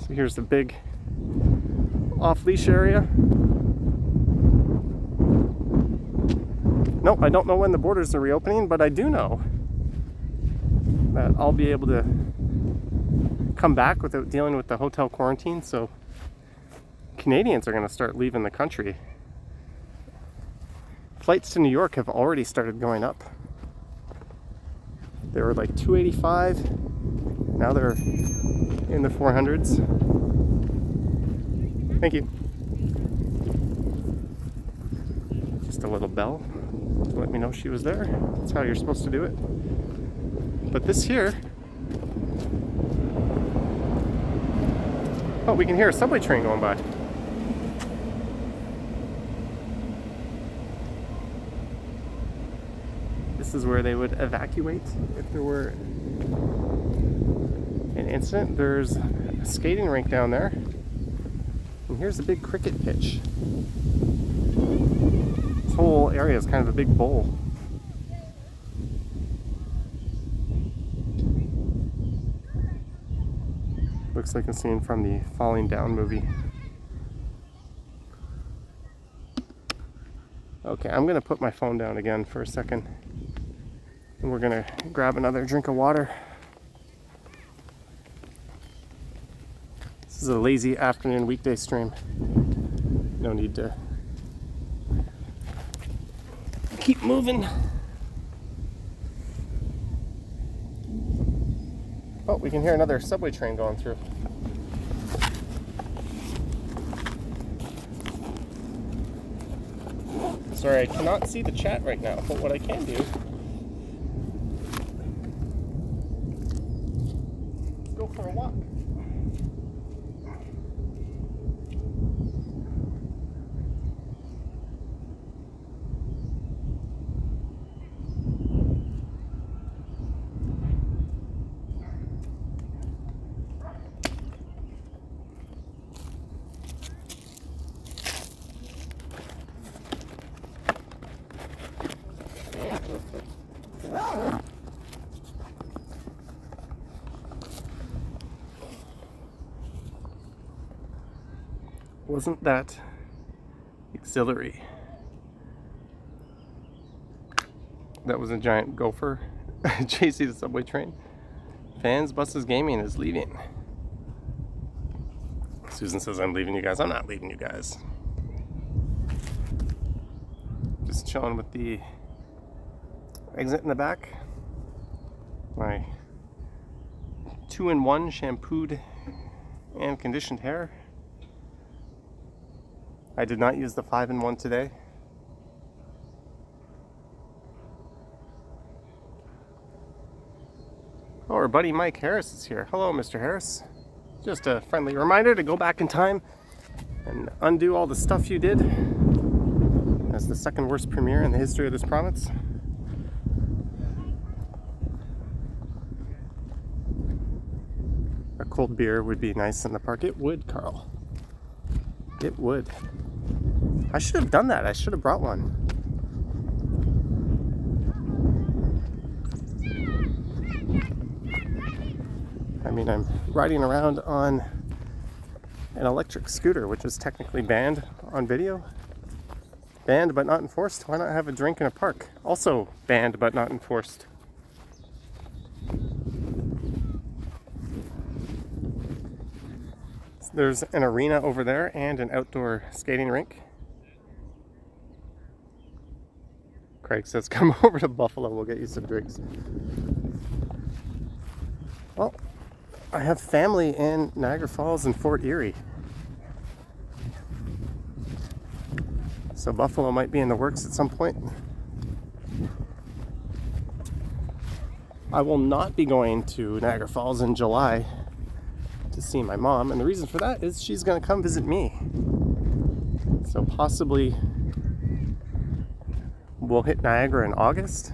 S1: So here's the big off-leash area. Nope, I don't know when the borders are reopening, but I do know that I'll be able to come back without dealing with the hotel quarantine. So Canadians are going to start leaving the country flights to New York have already started going up. They were like $285. Now they're in the 400s. Thank you. Just a little bell to let me know she was there. That's how you're supposed to do it. But this here, oh, we can hear a subway train going by. This is where they would evacuate if there were an incident. There's a skating rink down there. And here's a big cricket pitch. This whole area is kind of a big bowl. Looks like a scene from the Falling Down movie. Okay, I'm gonna put my phone down again for a second. And we're gonna grab another drink of water. This is a lazy afternoon weekday stream. No need to keep moving. Oh, we can hear another subway train going through. Sorry, I cannot see the chat right now, but what I can do, let's go for a walk. Wasn't that exhilarating? That was a giant gopher chasing the subway train. Fans Buses Gaming is leaving. Susan says I'm leaving you guys. I'm not leaving you guys. Just chilling with the exit in the back. My 2-in-1 shampooed and conditioned hair. I did not use the 5-in-1 today. Oh, our buddy Mike Harris is here. Hello, Mr. Harris. Just a friendly reminder to go back in time and undo all the stuff you did as the second worst premier in the history of this province. A cold beer would be nice in the park. It would, Carl. It would. I should have done that. I should have brought one. I mean, I'm riding around on an electric scooter, which is technically banned on video. Banned but not enforced. Why not have a drink in a park? Also banned but not enforced. There's an arena over there and an outdoor skating rink. Craig says, come over to Buffalo, we'll get you some drinks. Well, I have family in Niagara Falls and Fort Erie. So Buffalo might be in the works at some point. I will not be going to Niagara Falls in July to see my mom, and the reason for that is she's going to come visit me. So possibly we'll hit Niagara in August.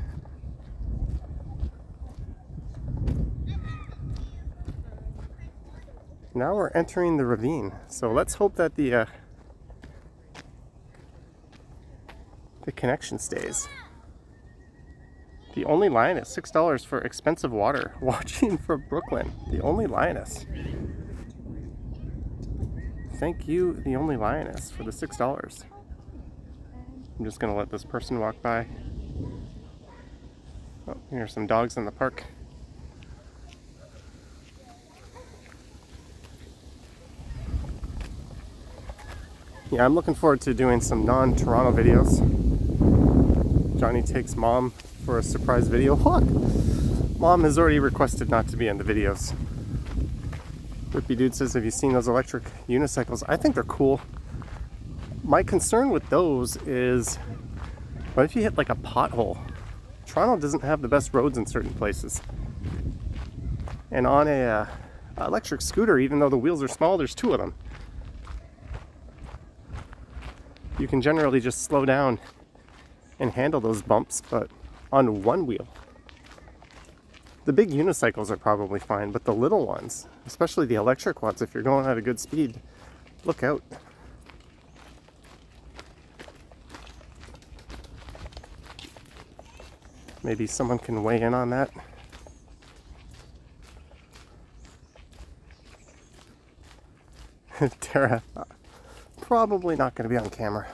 S1: Now we're entering the ravine, so let's hope that the connection stays. The Only Lioness, $6 for expensive water. Watching from Brooklyn, The Only Lioness. Thank you, The Only Lioness, for the $6. I'm just gonna let this person walk by. Oh, here's some dogs in the park. Yeah, I'm looking forward to doing some non-Toronto videos. Johnny takes mom for a surprise video. Look! Mom has already requested not to be in the videos. Whippy Dude says, have you seen those electric unicycles? I think they're cool. My concern with those is, what if you hit like a pothole? Toronto doesn't have the best roads in certain places. And on a electric scooter, even though the wheels are small, there's two of them. You can generally just slow down and handle those bumps, but on one wheel. The big unicycles are probably fine, but the little ones, especially the electric ones, if you're going at a good speed, look out. Maybe someone can weigh in on that. Tara, probably not going to be on camera.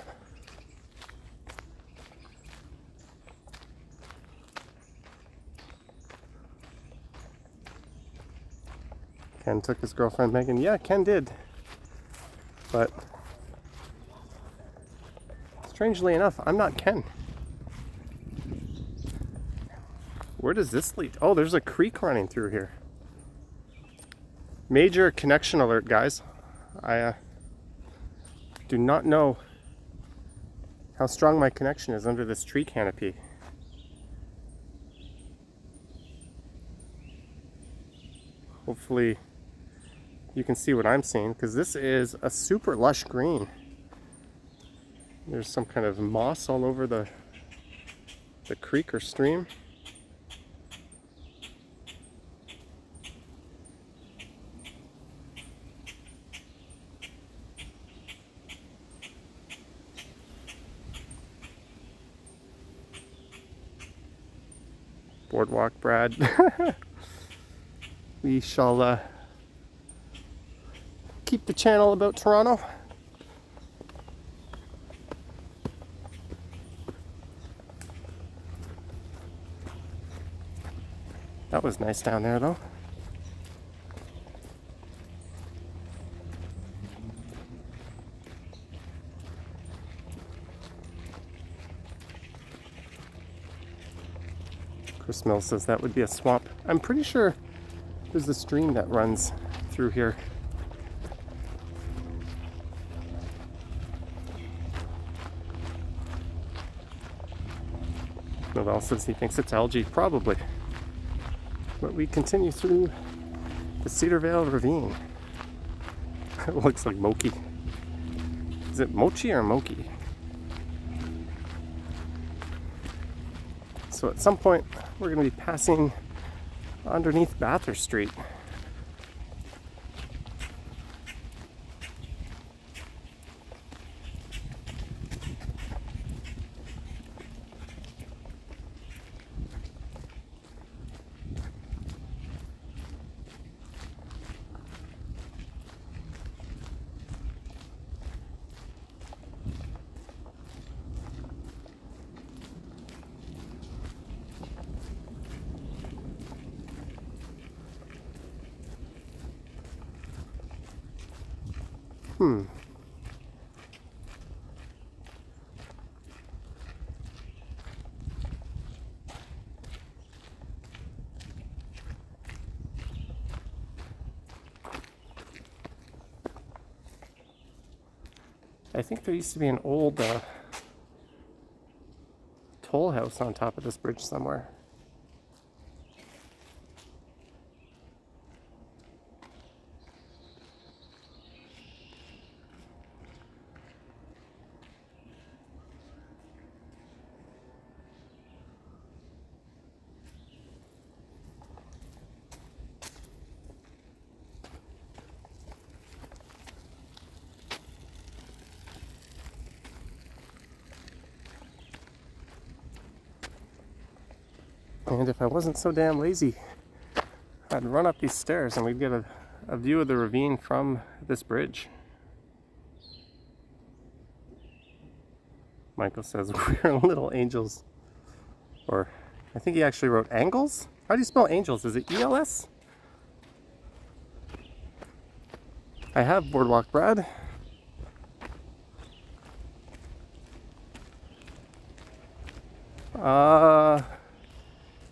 S1: Ken took his girlfriend Megan. Yeah, Ken did. But strangely enough, I'm not Ken. Where does this lead? Oh, there's a creek running through here. Major connection alert, guys. I do not know how strong my connection is under this tree canopy. Hopefully you can see what I'm seeing, because this is a super lush green. There's some kind of moss all over the creek or stream. Boardwalk Brad. We shall keep the channel about Toronto. That was nice down there though. Chris Mills says that would be a swamp. I'm pretty sure there's a stream that runs through here. Novell says he thinks it's algae, probably. But we continue through the Cedarvale ravine. It looks like Moki. Is it Mochi or Moki? So at some point, we're going to be passing underneath Bathurst Street. I think there used to be an old toll house on top of this bridge somewhere. And if I wasn't so damn lazy, I'd run up these stairs and we'd get a view of the ravine from this bridge. Michael says we're little angels. Or I think he actually wrote angles? How do you spell angels? Is it ELS? I have Boardwalk Brad.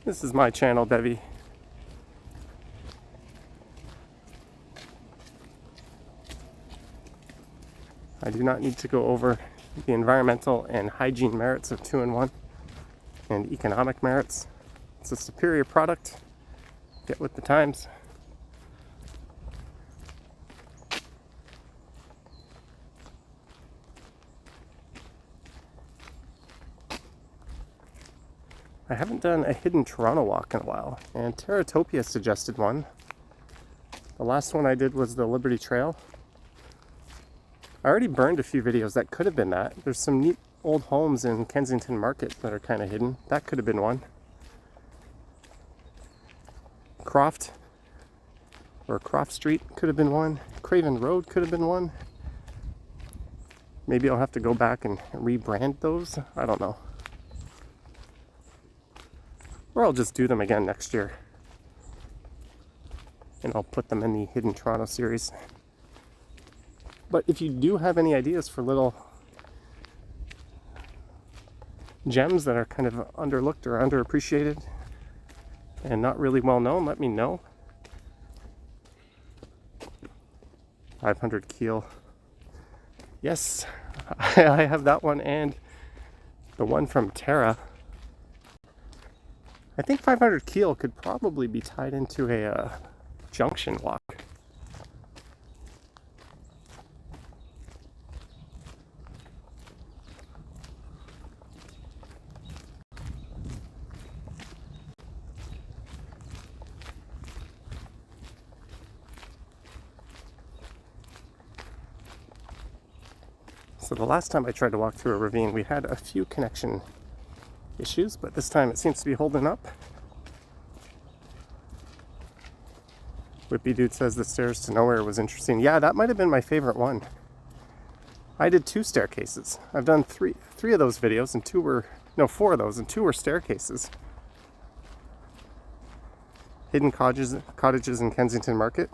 S1: This is my channel, Debbie. I do not need to go over the environmental and hygiene merits of 2-in-1 and economic merits. It's a superior product. Get with the times. I haven't done a hidden Toronto walk in a while, and Terratopia suggested one. The last one I did was the Liberty Trail. I already burned a few videos that could have been that. There's some neat old homes in Kensington Market that are kind of hidden. That could have been one. Croft Street could have been one. Craven Road could have been one. Maybe I'll have to go back and rebrand those. I don't know. Or I'll just do them again next year. And I'll put them in the Hidden Toronto series. But if you do have any ideas for little gems that are kind of underlooked or underappreciated and not really well known, let me know. 500 keel. Yes, I have that one and the one from Terra. I think 500 keel could probably be tied into a junction walk. So the last time I tried to walk through a ravine, we had a few connection issues, but this time it seems to be holding up. Whippy Dude says the stairs to nowhere was interesting. Yeah, that might have been my favorite one. I did 2 staircases. I've done three of those videos, and 4 of those, and 2 were staircases. Hidden cottages in Kensington Market.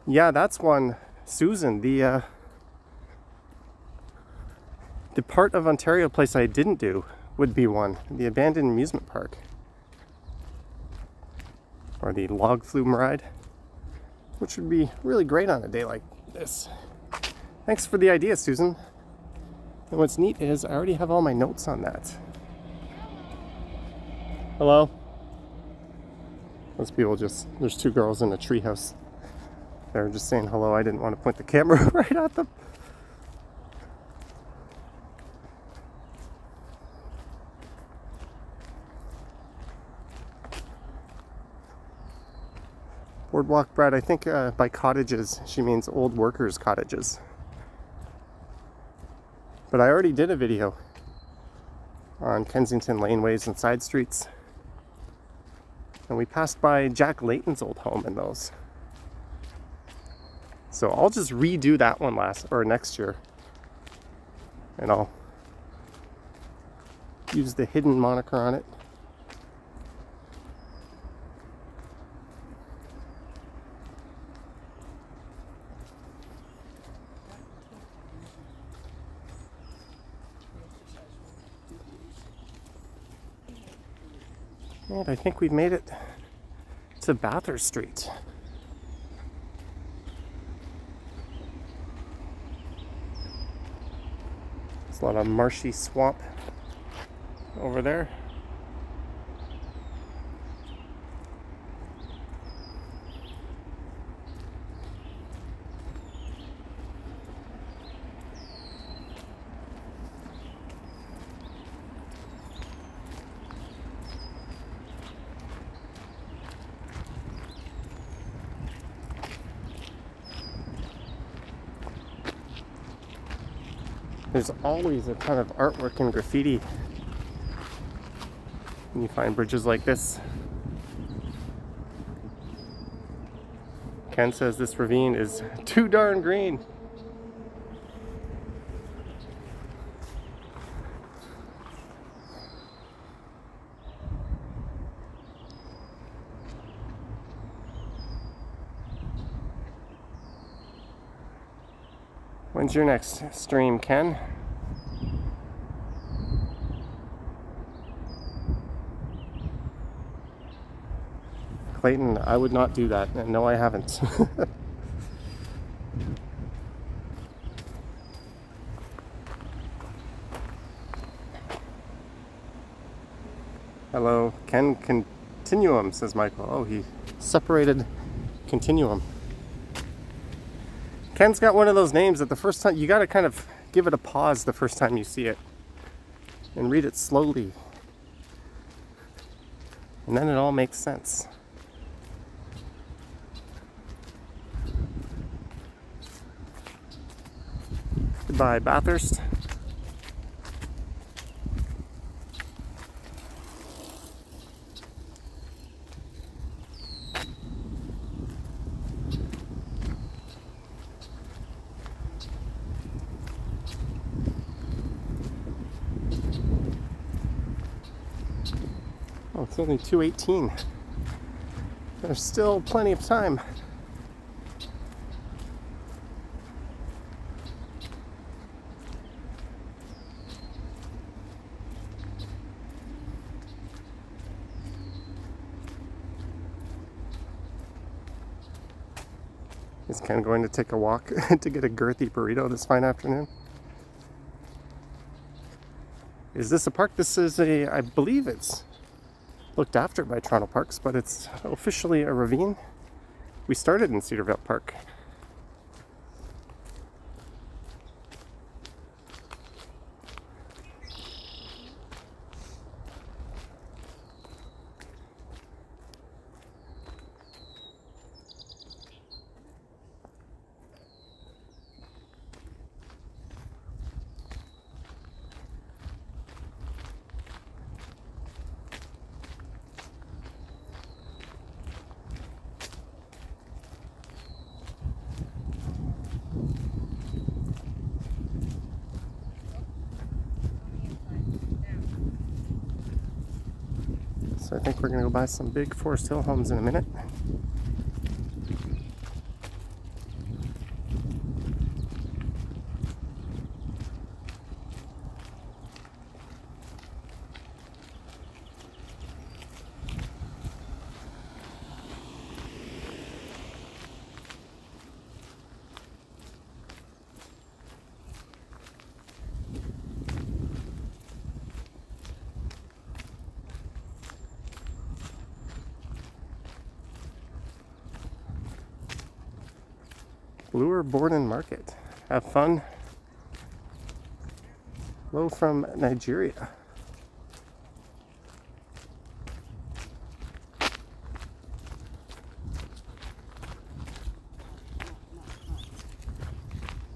S1: Yeah, that's one. Susan, the part of Ontario place I didn't do would be one. The abandoned amusement park. Or the log flume ride. Which would be really great on a day like this. Thanks for the idea, Susan. And what's neat is I already have all my notes on that. Hello? Those people there's 2 girls in a treehouse. They're just saying hello. I didn't want to point the camera right at them. Boardwalk Brad, I think by cottages she means old workers' cottages. But I already did a video on Kensington laneways and side streets. And we passed by Jack Layton's old home in those. So I'll just redo that one next year. And I'll use the hidden moniker on it. And I think we've made it to Bathurst Street. There's a lot of marshy swamp over there. There's always a ton of artwork and graffiti when you find bridges like this. Ken says this ravine is too darn green. When's your next stream, Ken? Clayton, I would not do that, and no, I haven't. Hello, Ken Continuum, says Michael. Oh, he separated Continuum. Ken's got one of those names that the first time, you gotta kind of give it a pause the first time you see it and read it slowly. And then it all makes sense. Goodbye, Bathurst. Oh, it's only 2:18. There's still plenty of time. He's kind of going to take a walk to get a girthy burrito this fine afternoon. Is this a park? This is I believe it's looked after by Toronto Parks, but it's officially a ravine. We started in Cedarvale Park. So I think we're gonna go buy some big Forest Hill homes in a minute. Bloor Borden Market. Have fun. Hello from Nigeria.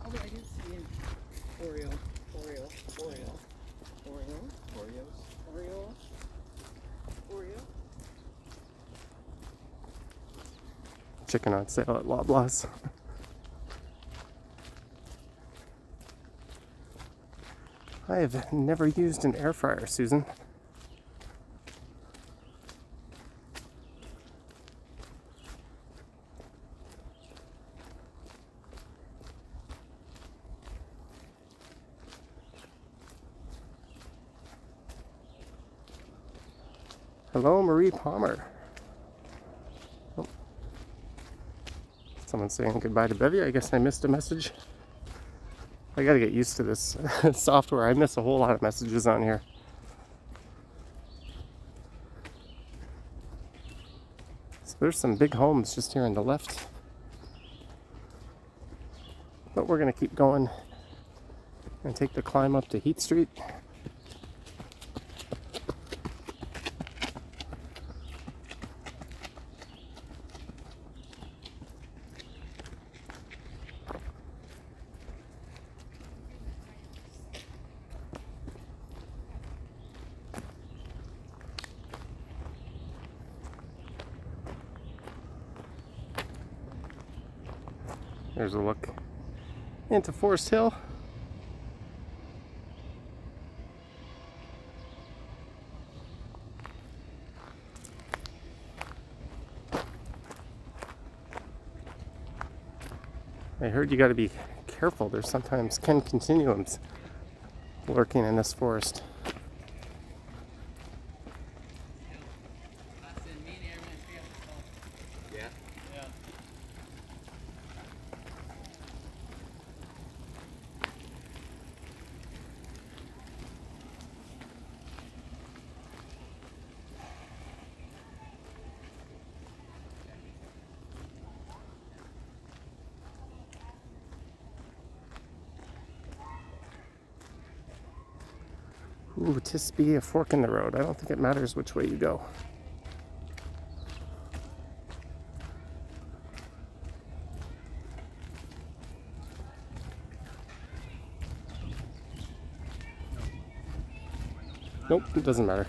S3: Oh, wait, I did see an Oreo.
S1: Chicken on sale at Loblaws. I have never used an air fryer, Susan. Hello, Marie Palmer. Oh. Someone's saying goodbye to Bevy. I guess I missed a message. I gotta get used to this software. I miss a whole lot of messages on here. So there's some big homes just here on the left. But we're gonna keep going and take the climb up to Heath Street. There's a look into Forest Hill. I heard you got to be careful. There's sometimes Ken Continuums lurking in this forest. Ooh, tis be a fork in the road. I don't think it matters which way you go. Nope, it doesn't matter.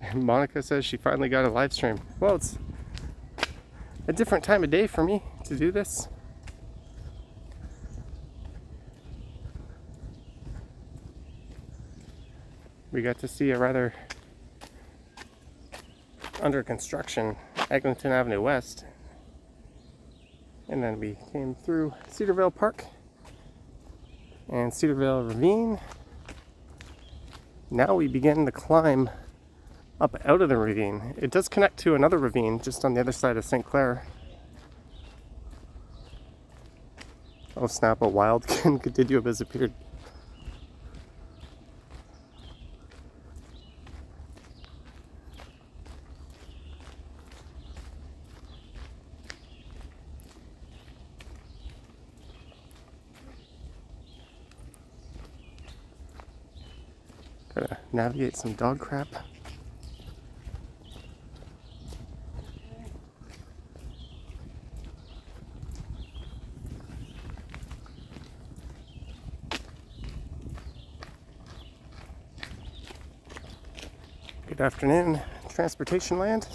S1: And Monica says she finally got a live stream. Well, it's a different time of day for me to do this. We got to see a rather under construction Eglinton Avenue West. And then we came through Cedarvale Park and Cedarvale Ravine. Now we begin the climb up out of the ravine. It does connect to another ravine just on the other side of St. Clair. Oh snap, a wild continuum has appeared. Gotta navigate some dog crap. Good afternoon, Transportation Land.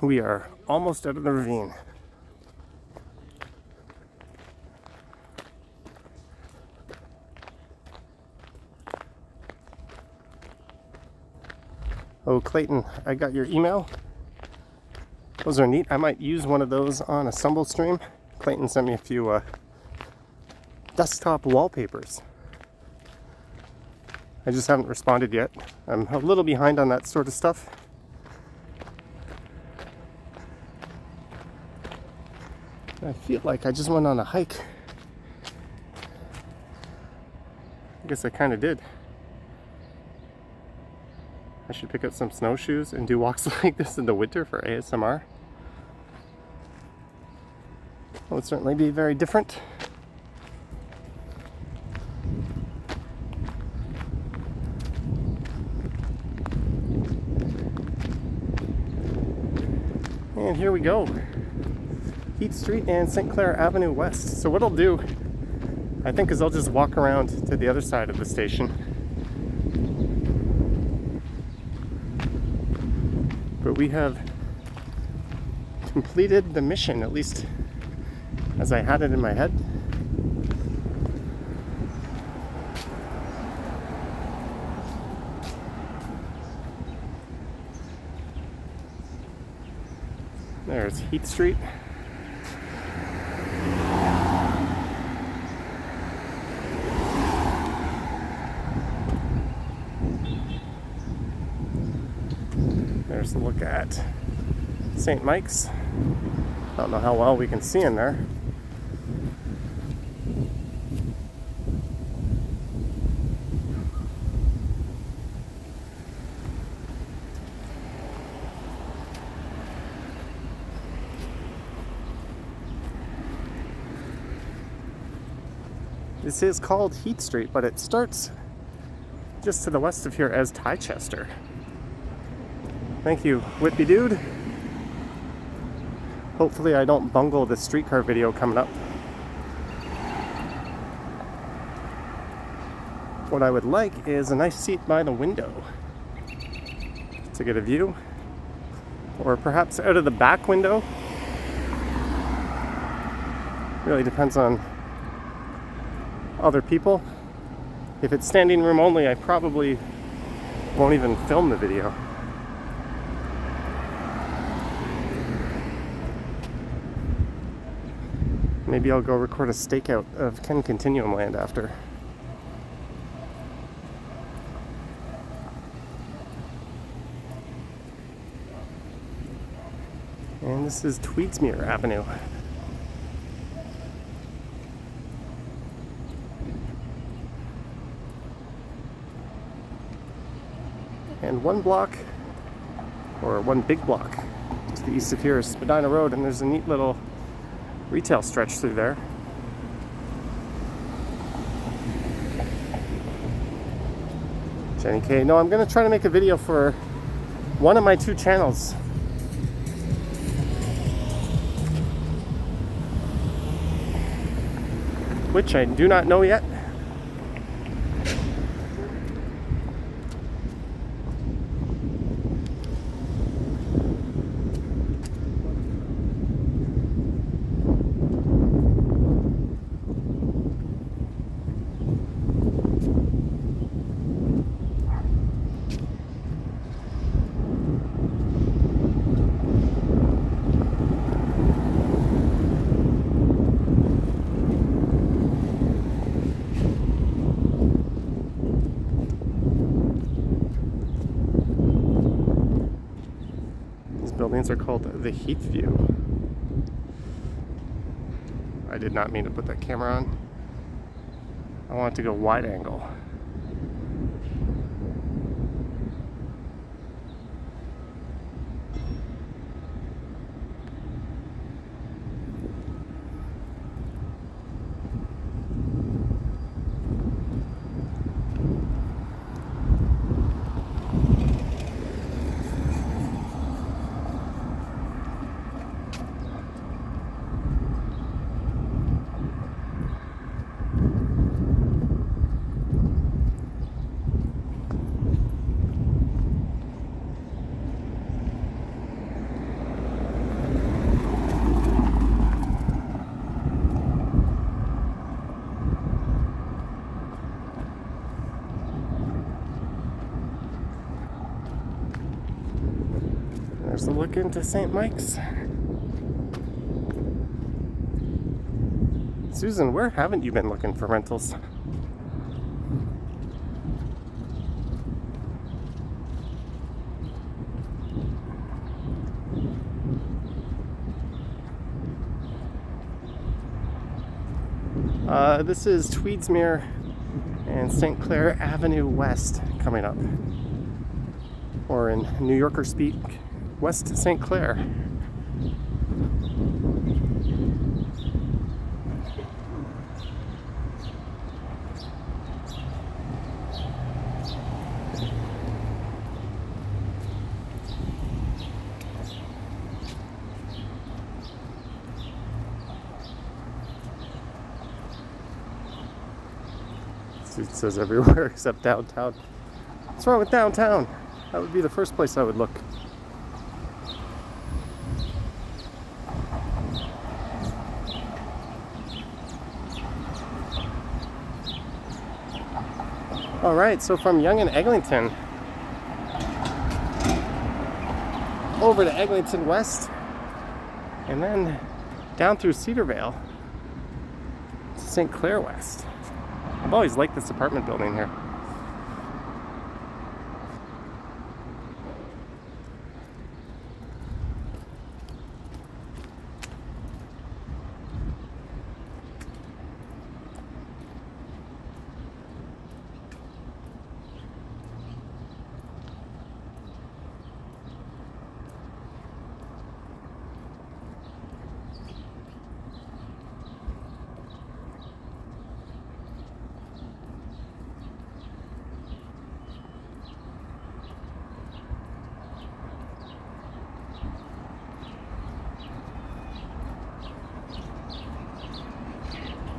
S1: We are almost out of the ravine. Oh, Clayton, I got your email. Those are neat. I might use one of those on a Stumble stream. Clayton sent me a few desktop wallpapers. I just haven't responded yet. I'm a little behind on that sort of stuff. I feel like I just went on a hike. I guess I kind of did. I should pick up some snowshoes and do walks like this in the winter for ASMR. It would certainly be very different. And here we go. Heath Street and St. Clair Avenue West. So what I'll do, I think, is I'll just walk around to the other side of the station. But we have completed the mission, at least as I had it in my head. There's Heath Street. There's a look at St. Mike's. I don't know how well we can see in there. This is called Heath Street, but it starts just to the west of here as Chichester. Thank you, Whippy Dude. Hopefully I don't bungle the streetcar video coming up. What I would like is a nice seat by the window to get a view, or perhaps out of the back window. Really depends on other people. If it's standing room only, I probably won't even film the video. Maybe I'll go record a stakeout of Ken Continuum Land after. And this is Tweedsmuir Avenue. And one block, or one big block, to the east of here is Spadina Road, and there's a neat little retail stretch through there. Jenny K. No, I'm going to try to make a video for one of my two channels. Which I do not know yet. Buildings are called the Heat View. I did not mean to put that camera on. I want it to go wide angle. There's a look into St. Mike's. Susan, where haven't you been looking for rentals? This is Tweedsmuir and St. Clair Avenue West coming up. Or in New Yorker speak, West St. Clair. It says everywhere except downtown. What's wrong with downtown? That would be the first place I would look. Alright, so from Yonge and Eglinton over to Eglinton West and then down through Cedarvale to St. Clair West. I've always liked this apartment building here.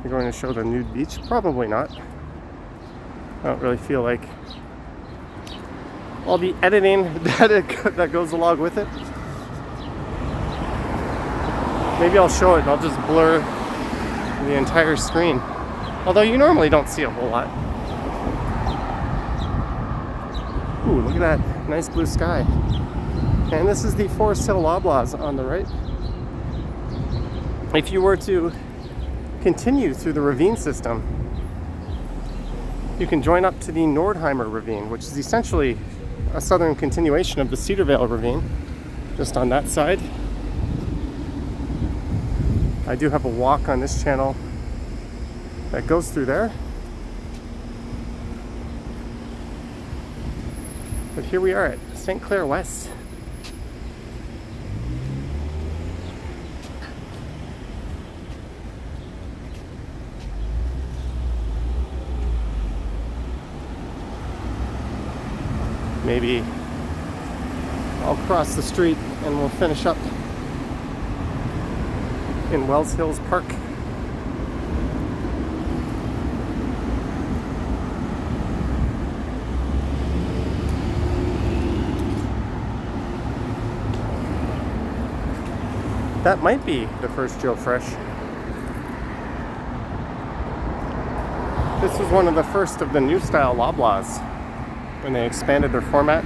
S1: You're going to show the nude beach? Probably not. I don't really feel like all the editing that goes along with it. Maybe I'll show it and I'll just blur the entire screen. Although you normally don't see a whole lot. Ooh, look at that nice blue sky. And this is the Forest Hill Loblaws on the right. If you were to continue through the ravine system, you can join up to the Nordheimer Ravine, which is essentially a southern continuation of the Cedarvale Ravine, just on that side. I do have a walk on this channel that goes through there. But here we are at St. Clair West. Maybe I'll cross the street and we'll finish up in Wells Hills Park. That might be the first Joe Fresh. This was one of the first of the new style Loblaws when they expanded their format.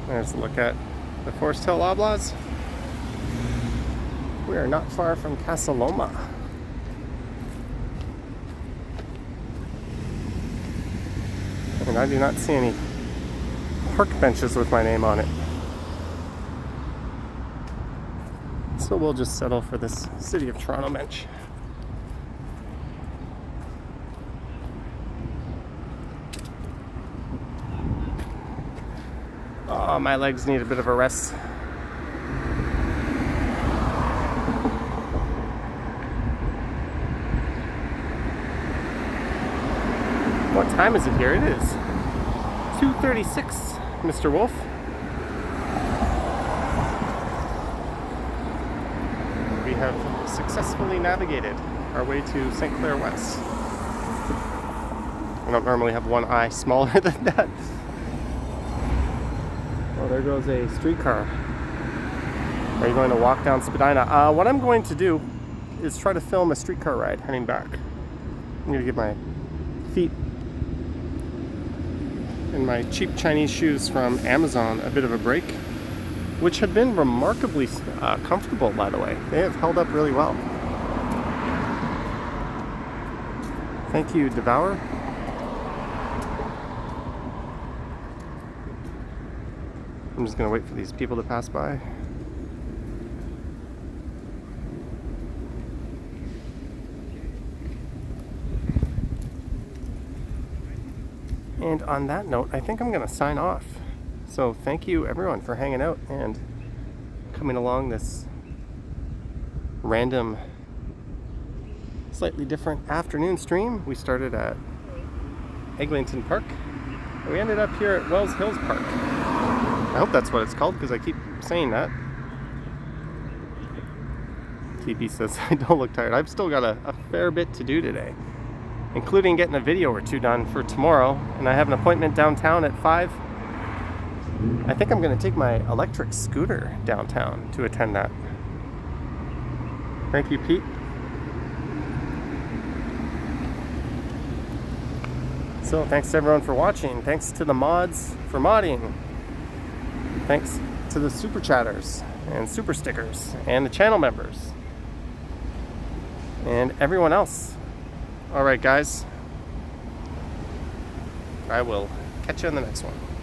S1: There's a look at the Forest Hill Loblaws. We are not far from Casa Loma. And I do not see any park benches with my name on it. So we'll just settle for this City of Toronto bench. Oh, my legs need a bit of a rest. What time is it here? It is 2:36, Mr. Wolf. We have successfully navigated our way to St. Clair West. I don't normally have one eye smaller than that. Oh, there goes a streetcar. Are you going to walk down Spadina? What I'm going to do is try to film a streetcar ride heading back. I'm going to give my feet and my cheap Chinese shoes from Amazon a bit of a break, which have been remarkably comfortable, by the way. They have held up really well. Thank you, Devour. I'm just going to wait for these people to pass by. And on that note, I think I'm going to sign off. So thank you everyone for hanging out and coming along this random, slightly different afternoon stream. We started at Eglinton Park and we ended up here at Wells Hills Park. I hope that's what it's called because I keep saying that. TP says I don't look tired. I've still got a fair bit to do today, including getting a video or two done for tomorrow, and I have an appointment downtown at 5. I think I'm going to take my electric scooter downtown to attend that. Thank you, Pete. So thanks to everyone for watching. Thanks to the mods for modding. Thanks to the super chatters and super stickers and the channel members and everyone else. All right, guys. Bye. I will catch you on the next one.